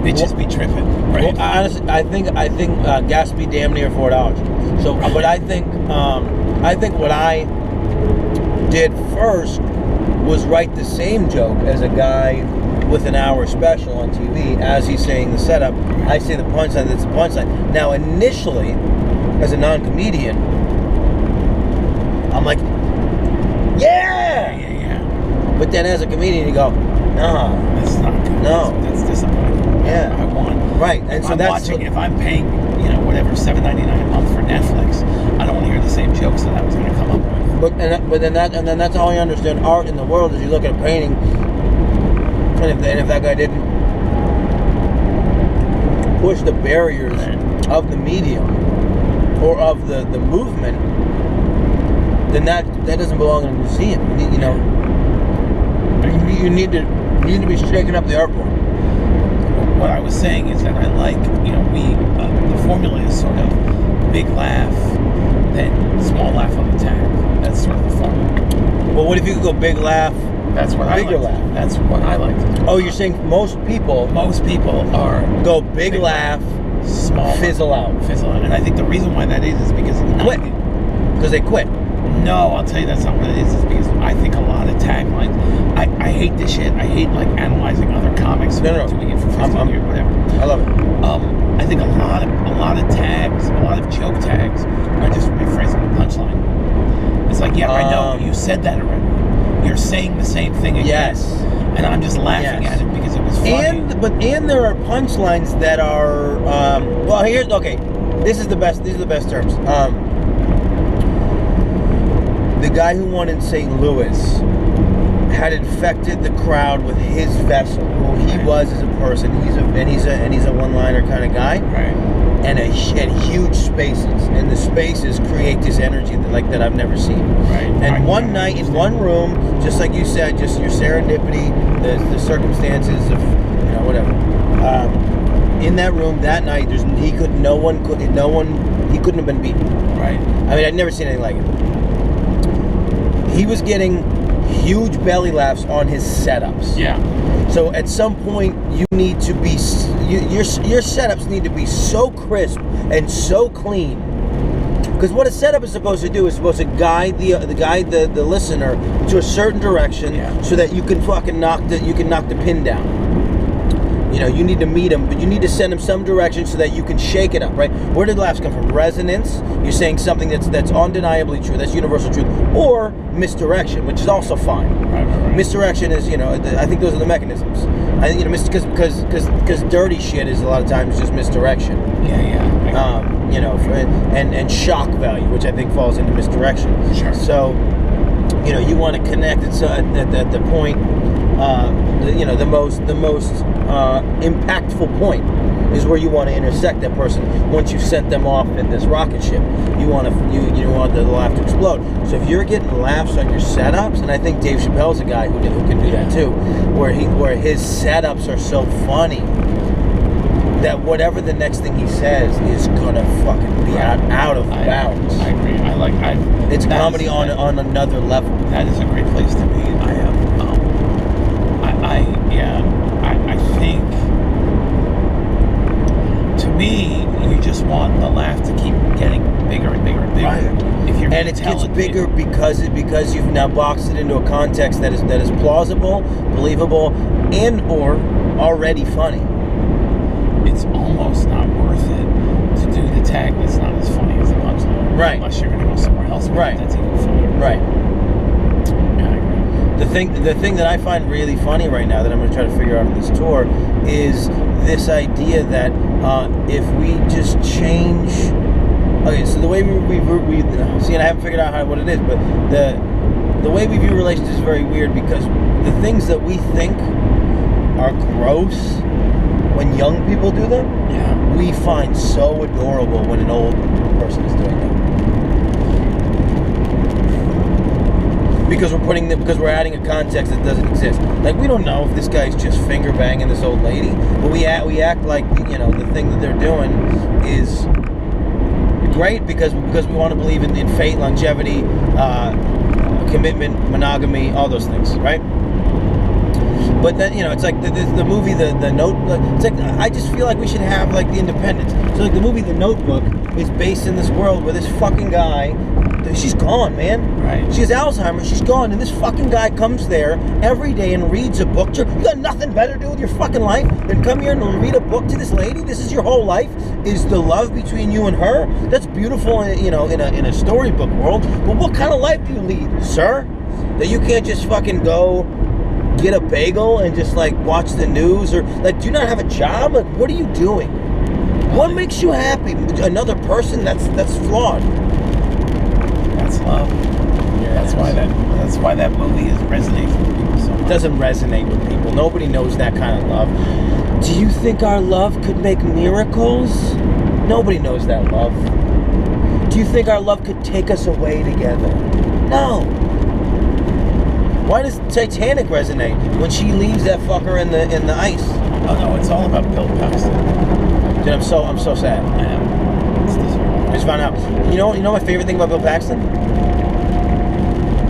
bitches be tripping, right? Well, honestly, I think gas be damn near $4. So, but I think what I did first was write the same joke as a guy with an hour special on TV. As he's saying the setup, I say the punchline. That's the punchline. Now, initially, as a non-comedian, I'm like, yeah. But then, as a comedian, you go, no, that's not good. No, that's disappointing. Yeah, I want right. And so that's watching. If I'm paying, whatever, $7.99 a month for Netflix, I don't want to hear the same jokes that I was going to come up with. But then that's how I understand art in the world. Is you look at a painting. And if that guy didn't push the barriers of the medium or of the movement, then that doesn't belong in a museum. You need to be shaking up the art form. What I was saying is that I like, the formula is sort of big laugh, then small laugh on the tag. That's sort of the formula. Well, what if you could go big laugh? That's what bigger laugh. That's what I like to do. Oh, you're saying most people are go big laugh, small fizzle out. And I think the reason why that is because quit. Because they quit. No, I'll tell you that's not what it is. It's because I think a lot of taglines. I hate this shit. I hate analyzing other comics who are doing it for 15 years, whatever. I love it. I think a lot of tags, a lot of joke tags, are just rephrasing the punchline. It's like, I know you said that already. You're saying the same thing again. Yes. And I'm just laughing at it because it was funny. And there are punchlines that are these are the best terms. The guy who won in St. Louis had infected the crowd with his vessel, who he was as a person. He's a one-liner kind of guy. Right. And huge spaces, and the spaces create this energy that I've never seen. Right. And one night in one room, just like you said, just your serendipity, the circumstances of whatever. In that room that night, he couldn't have been beaten. Right. I mean, I'd never seen anything like it. He was getting huge belly laughs on his setups. Yeah. So at some point, you need to be your setups need to be so crisp and so clean. Because what a setup is supposed to do is supposed to guide the listener to a certain direction, so that you can fucking knock the pin down. You need to meet him, but you need to send him some direction so that you can shake it up, right? Where did laughs come from? Resonance. You're saying something that's undeniably true, that's universal truth, or misdirection, which is also fine. Right. Misdirection is, I think those are the mechanisms. I think, because dirty shit is a lot of times just misdirection. Yeah. And shock value, which I think falls into misdirection. Sure. So, you want to connect it so at the point, the most impactful point is where you want to intersect that person. Once you've sent them off in this rocket ship, you want the laugh to explode. So if you're getting laughs on your setups, and I think Dave Chappelle's a guy who can do that too, where his setups are so funny that whatever the next thing he says is gonna fucking be out of bounds. I agree. It's comedy on another level. That is a great place to be. I think, to me, you just want the laugh to keep getting bigger and bigger and bigger. Right. If you're and it gets bigger because does it because you've now boxed it into a context that is plausible, believable, and or already funny. It's almost not worth it to do the tag that's not as funny as the punchline. Right. Unless you're going to go somewhere else. Right. That's even funnier. Right. Yeah, I agree. The thing that I find really funny right now that I'm going to try to figure out on this tour is this idea that if we just change. Okay, so the way we see, and I haven't figured out what it is, but the way we view relationships is very weird because the things that we think are gross when young people do them, Yeah. we find so adorable when an old person is doing them. Because we're adding a context that doesn't exist. Like, we don't know if this guy's just finger banging this old lady, but we act like, you know, the thing that they're doing is great because we want to believe in fate, longevity, commitment, monogamy, all those things, right? But then, you know, it's like the movie, the Notebook. It's like, I just feel like we should have like The Independence. So like the movie The Notebook is based in this world where this fucking guy, she's gone, man. Right. She has Alzheimer's, she's gone, and this fucking guy comes there every day and reads a book. You got nothing better to do with your fucking life than come here and read a book to this lady? This is your whole life? Is the love between you and her? That's beautiful, you know, in a storybook world. But what kind of life do you lead, sir? That you can't just fucking go get a bagel and just like watch the news, or like, do you not have a job? Like, what are you doing? What makes you happy? Another person? That's flawed. That's love. Yeah, that's why that movie resonates with people so much. It doesn't resonate with people. Nobody knows that kind of love. Do you think our love could make miracles? Nobody knows that love. Do you think our love could take us away together? No. Why does Titanic resonate when she leaves that fucker in the ice? Oh no, it's all about Bill Paxton. Dude, I'm so sad. I know. It's this one. I just found out. You know my favorite thing about Bill Paxton?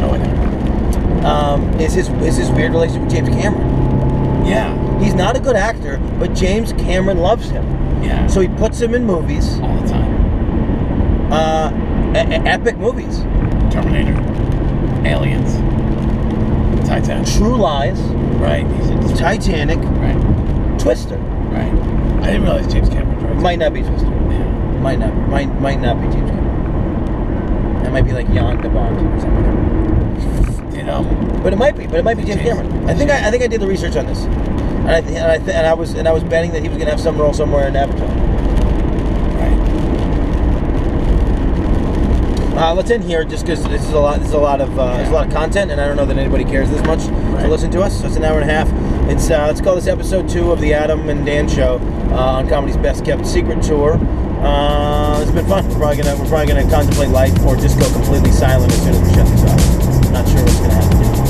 No, I don't. Is his weird relationship with James Cameron. Yeah. He's not a good actor, but James Cameron loves him. Yeah. So he puts him in movies. All the time. Epic movies. Terminator. Aliens. Titanic. True Lies. Right. Titanic. Right. Twister. Right. I didn't realize James Cameron directed. Might not be Twister. Yeah. Might not be James Cameron. That might be like Jan de Bont or something. You know. But it might be James Cameron. I think I did the research on this, and I was betting that he was gonna have some role somewhere in Avatar. Right. Let's end here just because this is a lot of content, and I don't know that anybody cares this much to listen to us. So it's an hour and a half. It's let's call this episode 2 of the Adam and Dan Show on Comedy's Best Kept Secret Tour. It's been fun. We're probably gonna contemplate life or just go completely silent as soon as we shut this off. Not sure what's gonna happen.